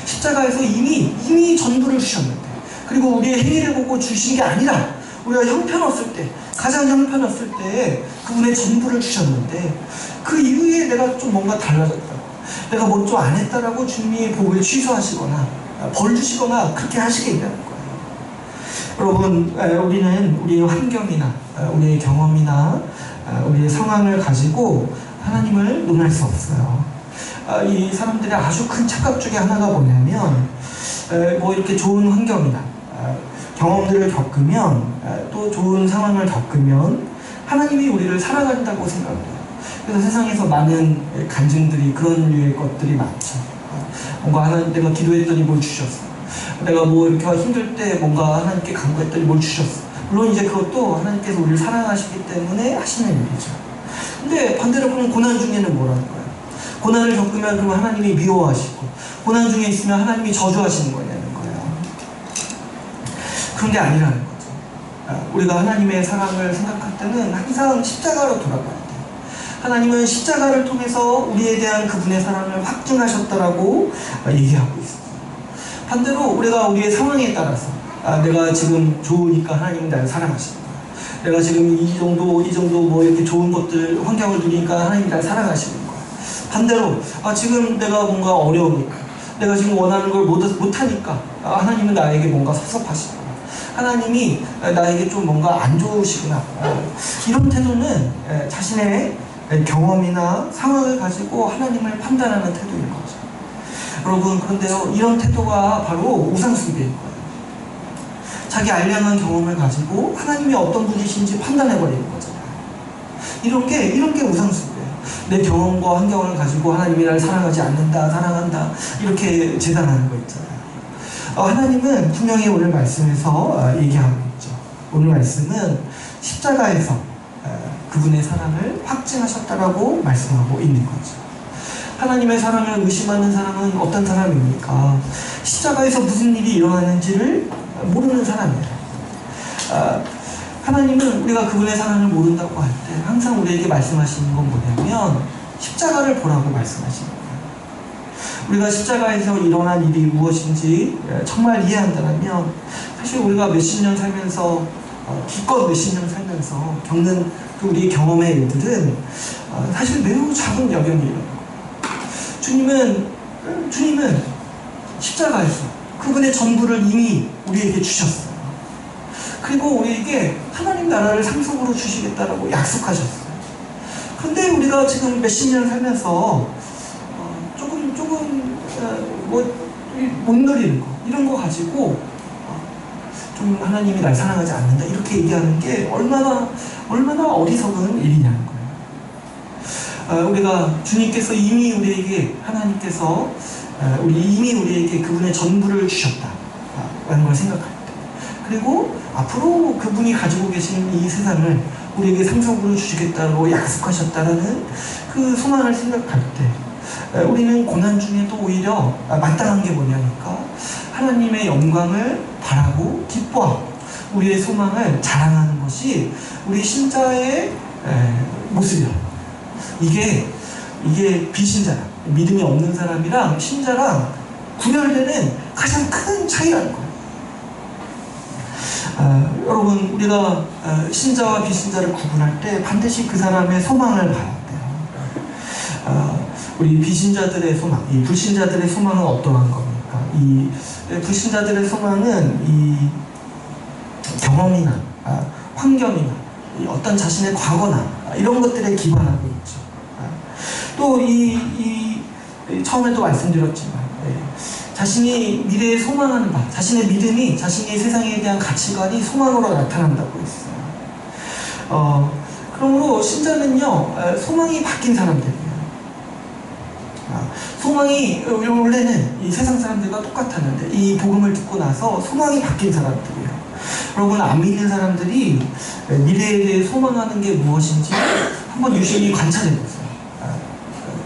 십자가에서 이미 전부를 주셨는데, 그리고 우리의 행위를 보고 주신 게 아니라 우리가 형편없을 때, 가장 형편없을 때 그분의 전부를 주셨는데, 그 이후에 내가 좀 뭔가 달라졌다, 내가 뭐 좀 안 했다라고 주님이 복을 취소하시거나 벌 주시거나 그렇게 하시겠냐는 거예요. 여러분, 우리는 우리의 환경이나 우리의 경험이나 우리의 상황을 가지고 하나님을 논할 수 없어요. 이 사람들의 아주 큰 착각 중에 하나가 뭐냐면, 뭐 이렇게 좋은 환경이나 경험들을 겪으면, 또 좋은 상황을 겪으면 하나님이 우리를 사랑한다고 생각해요. 그래서 세상에서 많은 간증들이 그런 류의 것들이 많죠. 뭔가 하나님, 내가 기도했더니 뭘 주셨어. 내가 뭐 이렇게 힘들 때 뭔가 하나님께 간구했더니 뭘 주셨어. 물론 이제 그것도 하나님께서 우리를 사랑하시기 때문에 하시는 일이죠. 근데 반대로 보면 고난 중에는 뭐라는 거예요? 고난을 겪으면 그럼 하나님이 미워하시고, 고난 중에 있으면 하나님이 저주하시는 거냐는 거예요. 그런 게 아니라는 거죠. 우리가 하나님의 사랑을 생각할 때는 항상 십자가로 돌아가야 돼요. 하나님은 십자가를 통해서 우리에 대한 그분의 사랑을 확증하셨다라고 얘기하고 있어요. 반대로 우리가 우리의 상황에 따라서 내가 지금 좋으니까 하나님은 나를 사랑하신다, 내가 지금 이 정도 뭐 이렇게 좋은 것들, 환경을 누리니까 하나님이 나를 사랑하시는 거야. 반대로 지금 내가 뭔가 어려우니까, 내가 지금 원하는 걸 못하니까 하나님은 나에게 뭔가 섭섭하시구나, 하나님이 나에게 좀 뭔가 안 좋으시구나, 이런 태도는 자신의 경험이나 상황을 가지고 하나님을 판단하는 태도인 거죠. 여러분, 그런데요, 이런 태도가 바로 우상숭배인 거예요. 자기 알량한 경험을 가지고 하나님이 어떤 분이신지 판단해버리는 거잖아요. 이런 게 우상숭배예요. 내 경험과 환경을 가지고 하나님이 나를 사랑하지 않는다, 사랑한다, 이렇게 재단하는 거 있잖아요. 하나님은 분명히 오늘 말씀에서 얘기하고 있죠. 오늘 말씀은 십자가에서 그분의 사랑을 확증하셨다라고 말씀하고 있는 거죠. 하나님의 사랑을 의심하는 사람은 어떤 사람입니까? 십자가에서 무슨 일이 일어나는지를 모르는 사람이에요. 하나님은 우리가 그분의 사랑을 모른다고 할 때 항상 우리에게 말씀하시는 건 뭐냐면 십자가를 보라고 말씀하시는 거예요. 우리가 십자가에서 일어난 일이 무엇인지 정말 이해한다면, 사실 우리가 몇십 년 살면서 기껏 몇십 년 살면서 겪는 그 우리의 경험의 일들은 사실 매우 작은 여경이에요. 주님은 십자가에서 그분의 전부를 이미 우리에게 주셨어요. 그리고 우리에게 하나님 나라를 상속으로 주시겠다라고 약속하셨어요. 그런데 우리가 지금 몇십 년 살면서 조금 못 누리는 거, 이런 거 가지고 좀 하나님이 날 사랑하지 않는다, 이렇게 얘기하는 게 얼마나 어리석은 일이냐는 거예요. 우리가 주님께서 이미 우리에게, 하나님께서 이미 우리에게 그분의 전부를 주셨다라는 걸 생각할 때, 그리고 앞으로 그분이 가지고 계신 이 세상을 우리에게 상속으로 주시겠다고 약속하셨다라는 그 소망을 생각할 때, 우리는 고난 중에도 오히려 마땅한 게 뭐냐니까, 하나님의 영광을 바라고 기뻐하고 우리의 소망을 자랑하는 것이 우리 신자의 모습이라는 거예요. 이게 비신자랑, 믿음이 없는 사람이랑 신자랑 구별되는 가장 큰 차이라는 거예요. 여러분 우리가 신자와 비신자를 구분할 때 반드시 그 사람의 소망을 봐야 돼요. 우리 비신자들의 소망, 이 불신자들의 소망은 어떠한 겁니까? 이 불신자들의 소망은 이 경험이나 환경이나 어떤 자신의 과거나 이런 것들에 기반하고 있죠. 또 처음에도 말씀드렸지만 자신이 미래에 소망하는 바, 자신의 믿음이 자신의 세상에 대한 가치관이 소망으로 나타난다고 했어요. 그러므로 신자는요 소망이 바뀐 사람들이에요. 소망이 원래는 이 세상 사람들과 똑같았는데 이 복음을 듣고 나서 소망이 바뀐 사람들이에요. 여러분 안 믿는 사람들이 미래에 대해 소망하는 게 무엇인지 한번 유심히 관찰해보세요.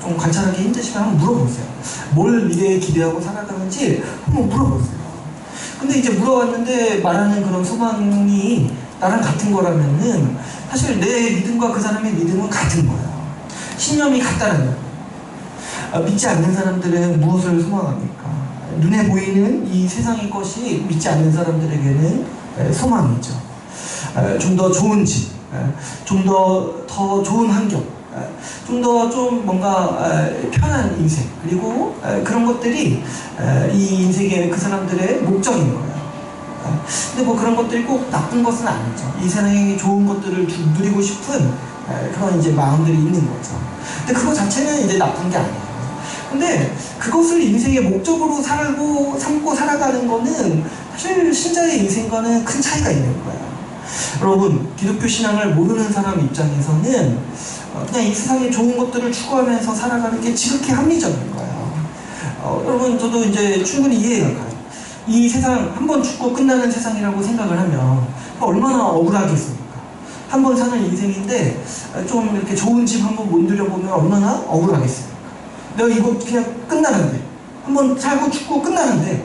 좀 관찰하기 힘드시면 한번 물어보세요. 뭘 미래에 기대하고 살아가는지 한번 물어보세요. 근데 이제 물어봤는데 말하는 그런 소망이 나랑 같은 거라면은 사실 내 믿음과 그 사람의 믿음은 같은 거예요. 신념이 같다는 거예요. 믿지 않는 사람들은 무엇을 소망합니까? 눈에 보이는 이 세상의 것이 믿지 않는 사람들에게는 소망이죠. 좀 더 좋은 집, 좀 더 좋은 환경, 좀 더 뭔가 편한 인생, 그리고 그런 것들이 이 인생의 그 사람들의 목적인 거예요. 근데 뭐 그런 것들이 꼭 나쁜 것은 아니죠. 이 세상에 좋은 것들을 누리고 싶은 그런 이제 마음들이 있는 거죠. 근데 그거 자체는 이제 나쁜 게 아니에요. 근데 그것을 인생의 목적으로 삼고 살아가는 거는 사실 신자의 인생과는 큰 차이가 있는 거예요. 여러분 기독교 신앙을 모르는 사람 입장에서는 그냥 이 세상에 좋은 것들을 추구하면서 살아가는 게 지극히 합리적인 거예요. 여러분 저도 이제 충분히 이해가 가요. 이 세상 한 번 죽고 끝나는 세상이라고 생각을 하면 얼마나 억울하겠습니까? 한 번 사는 인생인데 좀 이렇게 좋은 집 한 번 못 누려보면 얼마나 억울하겠습니까? 내가 이거 그냥 끝나는데 한 번 살고 죽고 끝나는데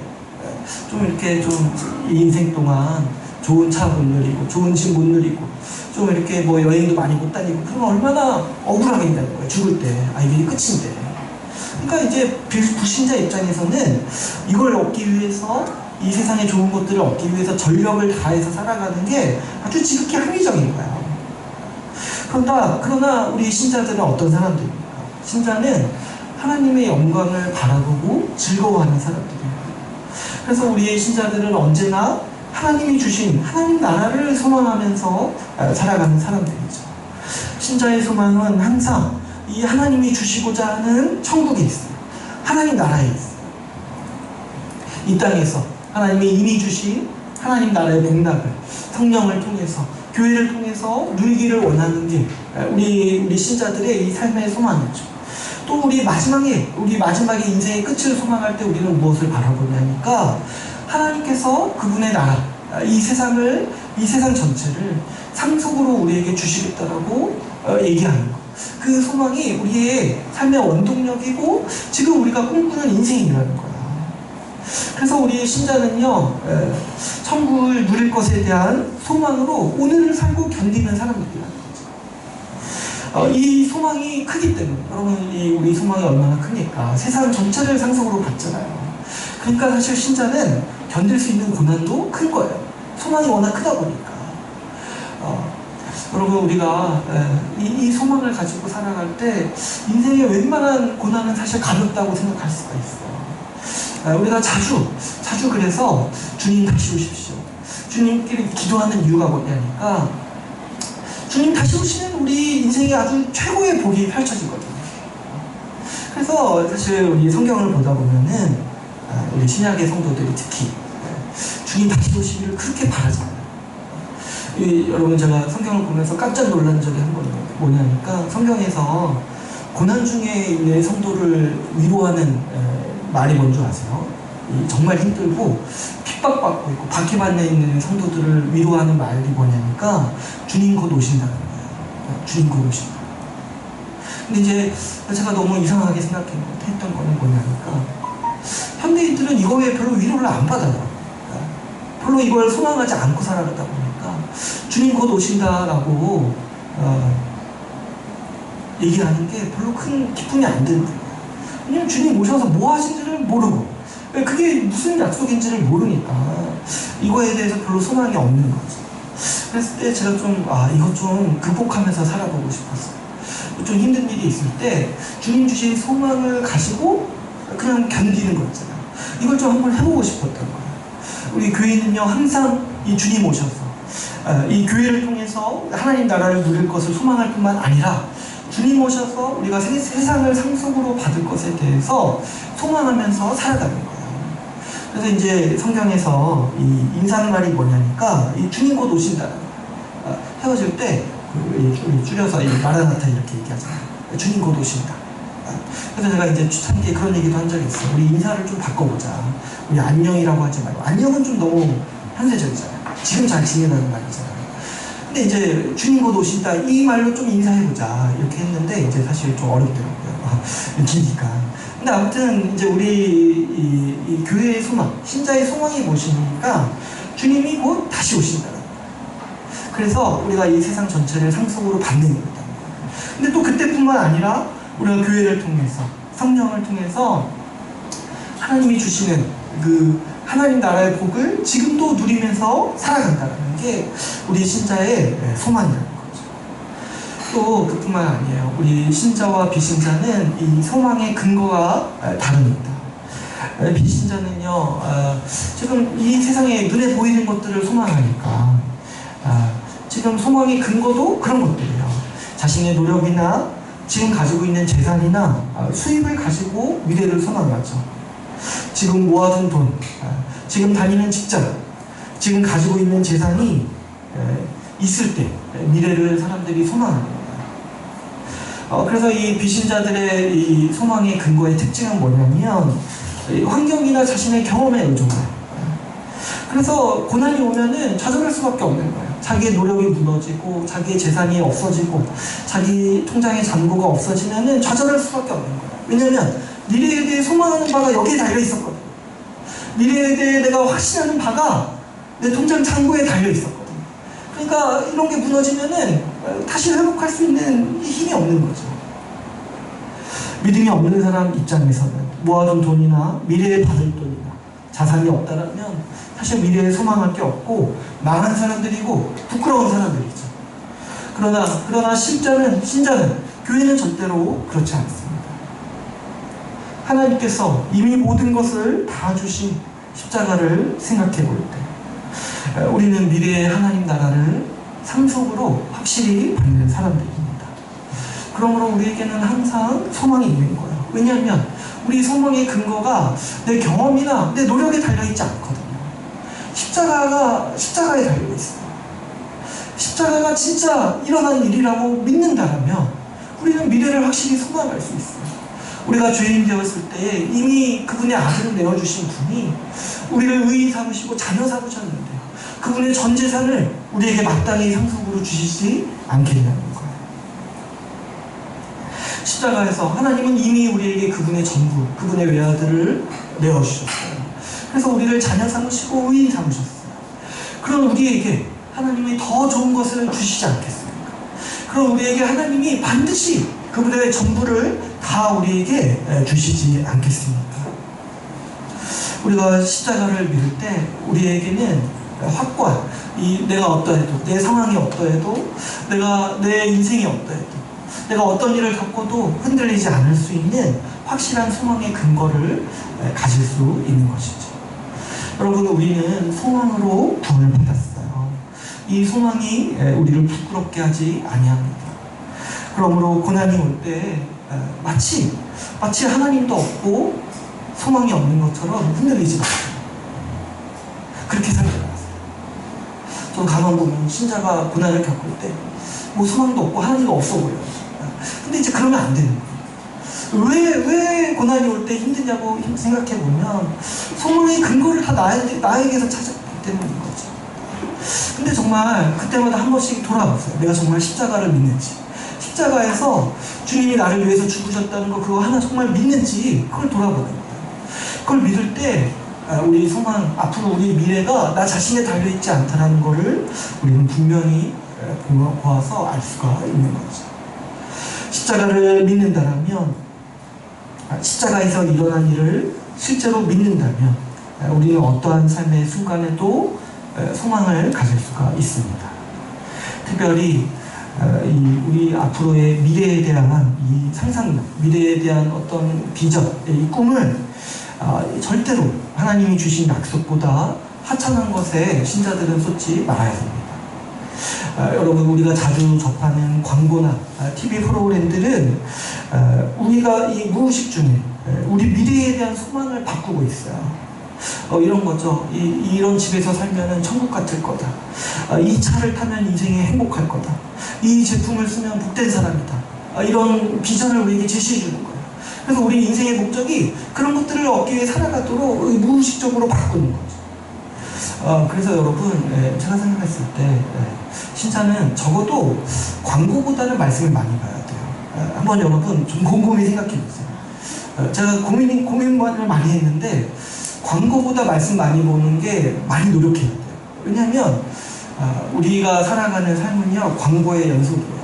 좀 이렇게 좀 이 인생 동안 좋은 차 못 누리고 좋은 집 못 누리고 좀 이렇게 뭐 여행도 많이 못 다니고 그러면 얼마나 억울하겠다는 거예요. 죽을 때 이게 끝인데. 그러니까 이제 불신자 입장에서는 이걸 얻기 위해서 이 세상의 좋은 것들을 얻기 위해서 전력을 다해서 살아가는 게 아주 지극히 합리적인 거예요. 그러나 우리 신자들은 어떤 사람들입니까? 신자는 하나님의 영광을 바라보고 즐거워하는 사람들이에요. 그래서 우리의 신자들은 언제나 하나님이 주신 하나님 나라를 소망하면서 살아가는 사람들이죠. 신자의 소망은 항상 이 하나님이 주시고자 하는 천국에 있어요. 하나님 나라에 있어요. 이 땅에서 하나님이 이미 주신 하나님 나라의 복락을 성령을 통해서 교회를 통해서 누리기를 원하는 게 우리 신자들의 이 삶의 소망이죠. 또 우리 마지막에 인생의 끝을 소망할 때 우리는 무엇을 바라보냐니까 하나님께서 그분의 나라, 이 세상 전체를 상속으로 우리에게 주시겠다라고 얘기하는 것. 그 소망이 우리의 삶의 원동력이고 지금 우리가 꿈꾸는 인생이라는 거야. 그래서 우리 신자는요, 천국을 누릴 것에 대한 소망으로 오늘을 살고 견디는 사람들이라는 거죠. 이 소망이 크기 때문에, 여러분, 우리 소망이 얼마나 크니까 세상 전체를 상속으로 받잖아요. 그러니까 사실 신자는 견딜 수 있는 고난도 큰 거예요. 소망이 워낙 크다 보니까. 여러분 우리가 이 소망을 가지고 살아갈 때 인생의 웬만한 고난은 사실 가볍다고 생각할 수가 있어요. 우리가 자주 그래서 주님 다시 오십시오. 주님끼리 기도하는 이유가 뭐냐니까 주님 다시 오시는 우리 인생의 아주 최고의 복이 펼쳐지거든요. 그래서 사실 우리 성경을 보다 보면은 우리 신약의 성도들이 특히 주님 다시 오시기를 그렇게 바라잖아요. 여러분 제가 성경을 보면서 깜짝 놀란 적이 한 번 뭐냐니까 성경에서 고난 중에 있는 성도를 위로하는 말이 뭔지 아세요? 정말 힘들고 핍박받고 있고 박해받는 있는 성도들을 위로하는 말이 뭐냐니까 주님 곧 오신다는 거예요. 주님 곧 오신다. 근데 이제 제가 너무 이상하게 생각했던 거는 뭐냐니까 현대인들은 이거 외에 별로 위로를 안 받아요. 별로 이걸 소망하지 않고 살아가다 보니까 주님 곧 오신다라고 얘기하는 게 별로 큰 기쁨이 안 드는 거예요. 왜냐면 주님 오셔서 뭐 하신지를 모르고 그게 무슨 약속인지를 모르니까 이거에 대해서 별로 소망이 없는 거죠. 그랬을 때 제가 좀 이거 좀 극복하면서 살아보고 싶었어요. 좀 힘든 일이 있을 때 주님 주신 소망을 가지고 그냥 견디는 거 있잖아요. 이걸 좀 한번 해보고 싶었던 거예요. 우리 교회는요 항상 이 주님 오셔서 이 교회를 통해서 하나님 나라를 누릴 것을 소망할 뿐만 아니라 주님 오셔서 우리가 세상을 상속으로 받을 것에 대해서 소망하면서 살아가는 거예요. 그래서 이제 성경에서 이 인사하는 말이 뭐냐니까 이 주님 곧 오신다는 거예요. 헤어질 때 줄여서 이 마라나타 이렇게 얘기하잖아요. 주님 곧 오신다. 그래서 제가 이제 초창기에 그런 얘기도 한 적이 있어요. 우리 인사를 좀 바꿔보자. 우리 안녕이라고 하지 말고 안녕은 좀 너무 현세적이잖아요. 지금 잘 지내라는 말이잖아요. 근데 이제 주님 곧 오신다 이 말로 좀 인사해보자 이렇게 했는데 이제 사실 좀 어렵더라고요. 기니까. 근데 아무튼 이제 우리 이 교회의 소망, 신자의 소망이 무엇이니까 주님이 곧 다시 오신다는 거예요. 그래서 우리가 이 세상 전체를 상속으로 받는 거다. 근데 또 그때뿐만 아니라 우리가 교회를 통해서 성령을 통해서 하나님이 주시는 그 하나님 나라의 복을 지금도 누리면서 살아간다는 게 우리 신자의 소망이라는 거죠. 또 그뿐만 아니에요. 우리 신자와 비신자는 이 소망의 근거가 다릅니다. 비신자는요 지금 이 세상에 눈에 보이는 것들을 소망하니까 지금 소망의 근거도 그런 것들이에요. 자신의 노력이나 지금 가지고 있는 재산이나 수입을 가지고 미래를 소망하죠. 지금 모아둔 돈, 지금 다니는 직장, 지금 가지고 있는 재산이 있을 때 미래를 사람들이 소망합니다. 그래서 이 비신자들의 이 소망의 근거의 특징은 뭐냐면 환경이나 자신의 경험에 의존해요. 그래서 고난이 오면은 좌절할 수밖에 없는 거예요. 자기의 노력이 무너지고 자기의 재산이 없어지고 자기 통장의 잔고가 없어지면은 좌절할 수밖에 없는 거예요. 왜냐면 미래에 대해 소망하는 바가 여기에 달려 있었거든요. 미래에 대해 내가 확신하는 바가 내 통장 잔고에 달려 있었거든요. 그러니까 이런 게 무너지면은 다시 회복할 수 있는 힘이 없는 거죠. 믿음이 없는 사람 입장에서는 모아둔 돈이나 미래에 받을 돈이나 자산이 없다라면 사실 미래에 소망할 게 없고 망한 사람들이고 부끄러운 사람들이죠. 그러나 신자는 교회는 절대로 그렇지 않습니다. 하나님께서 이미 모든 것을 다 주신 십자가를 생각해 볼 때 우리는 미래의 하나님 나라를 상속으로 확실히 받는 사람들입니다. 그러므로 우리에게는 항상 소망이 있는 거예요. 왜냐하면 우리 소망의 근거가 내 경험이나 내 노력에 달려있지 않거든요. 십자가에 달려있어요. 십자가가 진짜 일어난 일이라고 믿는다면 우리는 미래를 확실히 소망할 수 있어요. 우리가 죄인 되었을 때 이미 그분의 아들을 내어주신 분이 우리를 의인 삼으시고 자녀 삼으셨는데 그분의 전 재산을 우리에게 마땅히 상속으로 주시지 않겠냐는 거예요. 십자가에서 하나님은 이미 우리에게 그분의 전부, 그분의 외아들을 내어주셨어요. 그래서 우리를 자녀 삼으시고 의인 삼으셨어요. 그럼 우리에게 하나님이 더 좋은 것을 주시지 않겠습니까? 그럼 우리에게 하나님이 반드시 그분의 전부를 다 우리에게 주시지 않겠습니까? 우리가 십자가를 믿을 때 우리에게는 확고한 내가 어떠해도 내 상황이 어떠해도 내 인생이 어떠해도 내가 어떤 일을 겪어도 흔들리지 않을 수 있는 확실한 소망의 근거를 가질 수 있는 것이죠. 여러분 우리는 소망으로 구원을 받았어요. 이 소망이 우리를 부끄럽게 하지 아니합니다. 그러므로 고난이 올 때 마치 하나님도 없고 소망이 없는 것처럼 흔들리지 마세요. 그렇게 살아가세요. 전 가만 보면 신자가 고난을 겪을 때 뭐 소망도 없고 하나님도 없어 보여요. 근데 이제 그러면 안 되는 거예요. 왜 고난이 올 때 힘드냐고 생각해 보면 소망의 근거를 다 나에게서 찾았기 때문인 거죠. 근데 정말 그때마다 한 번씩 돌아보세요. 내가 정말 십자가를 믿는지, 십자가에서 주님이 나를 위해서 죽으셨다는 거 그거 하나 정말 믿는지 그걸 돌아보는 거예요. 그걸 믿을 때 우리 소망, 앞으로 우리 미래가 나 자신에 달려있지 않다는 거를 우리는 분명히 보아서 알 수가 있는 거죠. 십자가를 믿는다면 십자가에서 일어난 일을 실제로 믿는다면 우리는 어떠한 삶의 순간에도 소망을 가질 수가 있습니다. 특별히 우리 앞으로의 미래에 대한 이 상상력, 미래에 대한 어떤 비전, 이 꿈을 절대로 하나님이 주신 약속보다 하찮은 것에 신자들은 쏟지 말아야 됩니다. 여러분, 우리가 자주 접하는 광고나 TV 프로그램들은 우리가 이 무의식 중에 우리 미래에 대한 소망을 바꾸고 있어요. 이런 거죠. 이런 집에서 살면은 천국 같을 거다. 이 차를 타면 인생이 행복할 거다. 이 제품을 쓰면 복된 사람이다. 이런 비전을 우리에게 제시해 주는 거예요. 그래서 우리 인생의 목적이 그런 것들을 얻기 위해 살아가도록 무의식적으로 바꾸는 거죠. 그래서 여러분, 제가 생각했을 때 신자는 적어도 광고보다는 말씀을 많이 봐야 돼요. 한번 여러분 좀 곰곰이 생각해 보세요. 제가 고민을 많이 했는데 광고보다 말씀 많이 보는 게 많이 노력해야 돼요. 왜냐하면 우리가 살아가는 삶은요, 광고의 연속이에요.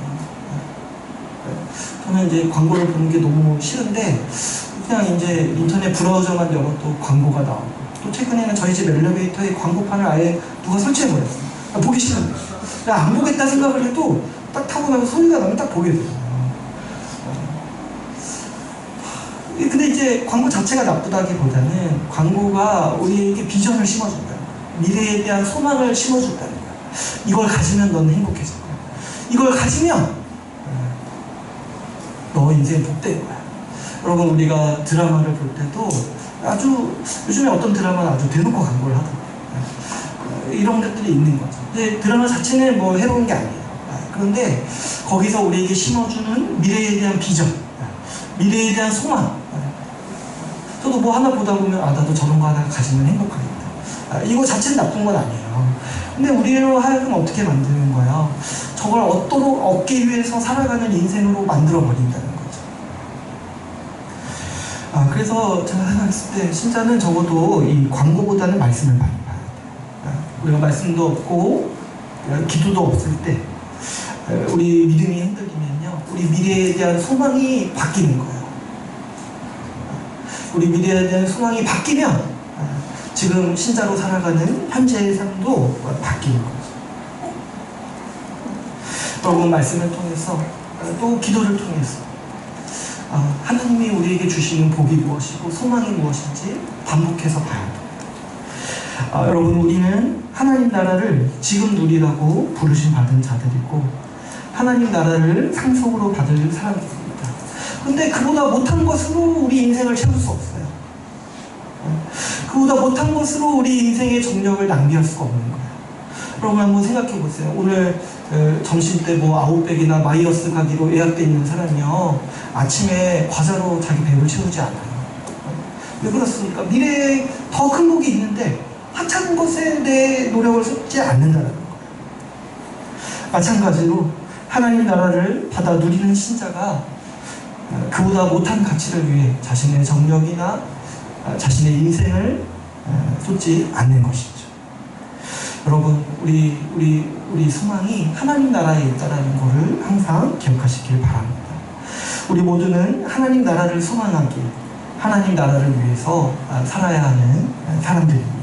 저는 이제 광고를 보는 게 너무 싫은데 그냥 이제 인터넷 브라우저만 열어도 광고가 나오고, 또 최근에는 저희 집 엘리베이터에 광고판을 아예 누가 설치해버렸어요. 보기 싫은 거예요. 안 보겠다 생각을 해도 딱 타고 나서 소리가 나면 딱 보게 돼요. 근데 이제 광고 자체가 나쁘다기보다는 광고가 우리에게 비전을 심어준다. 미래에 대한 소망을 심어준다는 거야. 이걸 가지면 너는 행복해질 거야. 이걸 가지면 너 인생이 복될 거야. 여러분, 우리가 드라마를 볼 때도 아주 요즘에 어떤 드라마는 아주 대놓고 광고를 하더라고요. 이런 것들이 있는 거죠. 근데 드라마 자체는 뭐 해로운 게 아니에요. 그런데 거기서 우리에게 심어주는 미래에 대한 비전, 미래에 대한 소망. 저도 뭐 하나 보다 보면 나도 저런 거 하나 가지면 행복하겠다. 이거 자체는 나쁜 건 아니에요. 근데 우리로 하여금 어떻게 만드는 거예요? 저걸 얻기 위해서 살아가는 인생으로 만들어 버린다는 거죠. 그래서 제가 생각했을 때 신자는 적어도 이 광고보다는 말씀을 많이 봐야 돼요. 우리가 말씀도 없고 기도도 없을 때 우리 믿음이 흔들리면요, 우리 미래에 대한 소망이 바뀌는 거예요. 우리 미래에 대한 소망이 바뀌면 지금 신자로 살아가는 현재의 삶도 바뀌는 거죠. 여러분, 말씀을 통해서 또 기도를 통해서 하나님이 우리에게 주시는 복이 무엇이고 소망이 무엇인지 반복해서 봐야 돼요. 여러분, 우리는 하나님 나라를 지금 누리라고 부르심 받은 자들이고 하나님 나라를 상속으로 받을 사람들입니다. 근데 그보다 못한 것으로 우리 인생을 채울 수 없어요. 그보다 못한 것으로 우리 인생의 정력을 낭비할 수가 없는 거예요. 여러분, 한번 생각해 보세요. 오늘 점심 때 뭐 아웃백이나 마이어스 가기로 예약돼 있는 사람이요, 아침에 과자로 자기 배를 채우지 않아요. 왜 그렇습니까? 미래에 더 큰 복이 있는데 하찮은 것에 내 노력을 쏟지 않는다는 거예요. 마찬가지로 하나님 나라를 받아 누리는 신자가 그보다 못한 가치를 위해 자신의 정력이나 자신의 인생을 쏟지 않는 것이죠. 여러분, 우리 소망이 하나님 나라에 있다는 것을 항상 기억하시길 바랍니다. 우리 모두는 하나님 나라를 소망하기, 하나님 나라를 위해서 살아야 하는 사람들입니다.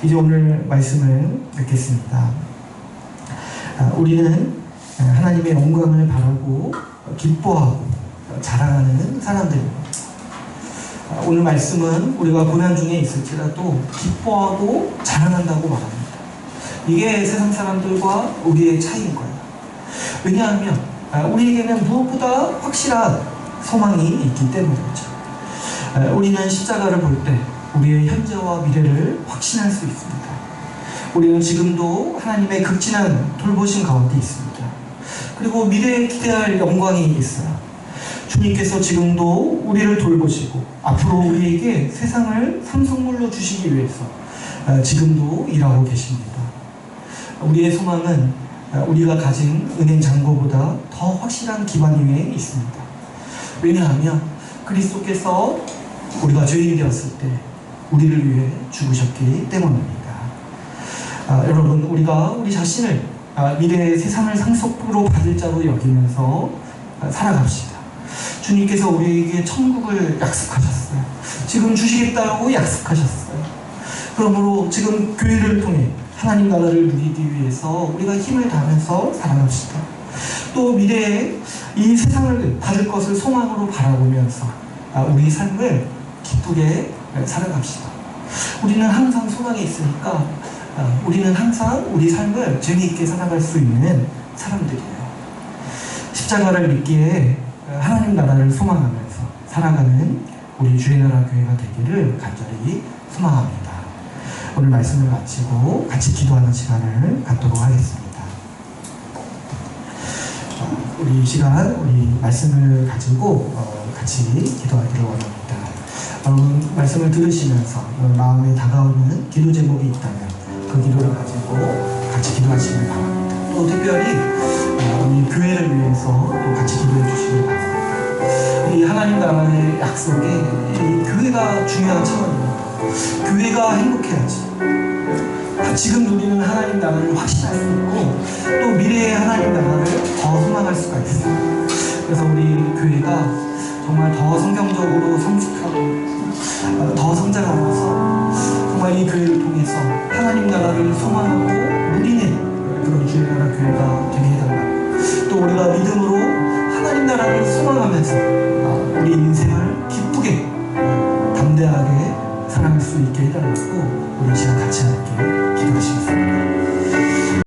이제 오늘 말씀을 맺겠습니다. 우리는 하나님의 영광을 바라고 기뻐하고 자랑하는 사람들입니다. 오늘 말씀은 우리가 고난 중에 있을지라도 기뻐하고 자랑한다고 말합니다. 이게 세상 사람들과 우리의 차이인 거예요. 왜냐하면 우리에게는 무엇보다 확실한 소망이 있기 때문이죠. 우리는 십자가를 볼 때 우리의 현재와 미래를 확신할 수 있습니다. 우리는 지금도 하나님의 극진한 돌보심 가운데 있습니다. 그리고 미래에 기대할 영광이 있어요. 주님께서 지금도 우리를 돌보시고 앞으로 우리에게 세상을 산성물로 주시기 위해서 지금도 일하고 계십니다. 우리의 소망은 우리가 가진 은행 잔고보다 더 확실한 기반 위에 있습니다. 왜냐하면 그리스도께서 우리가 죄인 되었을 때 우리를 위해 죽으셨기 때문입니다. 여러분, 우리가 우리 자신을 미래의 세상을 상속으로 받을 자로 여기면서 살아갑시다. 주님께서 우리에게 천국을 약속하셨어요. 지금 주시겠다고 약속하셨어요. 그러므로 지금 교회를 통해 하나님 나라를 누리기 위해서 우리가 힘을 다하면서 살아갑시다. 또 미래에 이 세상을 받을 것을 소망으로 바라보면서 우리 삶을 기쁘게 살아갑시다. 우리는 항상 소망이 있으니까 우리는 항상 우리 삶을 재미있게 살아갈 수 있는 사람들이에요. 십자가를 믿기에 하나님 나라를 소망하면서 살아가는 우리 주의 나라 교회가 되기를 간절히 소망합니다. 오늘 말씀을 마치고 같이 기도하는 시간을 갖도록 하겠습니다. 우리 이 시간 우리 말씀을 가지고 같이 기도하기를 원합니다. 여러분 말씀을 들으시면서 마음에 다가오는 기도 제목이 있다면 그 기도를 가지고 같이 기도하시길 바랍니다. 또 특별히 우리 교회를 위해서 또 같이 기도해 주시길 바랍니다. 이 하나님 나라의 약속에 이 교회가 중요한 차원입니다. 교회가 행복해야지 지금 누리는 하나님 나라를 확신할 수 있고 또 미래의 하나님 나라를 더 소망할 수가 있어요. 그래서 우리 교회가 정말 더 성경적으로 성숙하고 더 성장하면서 정말 이 교회를 통해서 하나님 나라를 소망하고 누리는 그런 주의 나라 교회가 되게 해달라고, 또 우리가 믿음으로 하나님 나라를 소망하면서 우리 인생을 기쁘게 담대하게 살아갈 수 있게 해달라고 우리 시간 같이 함께 기도하시겠습니다.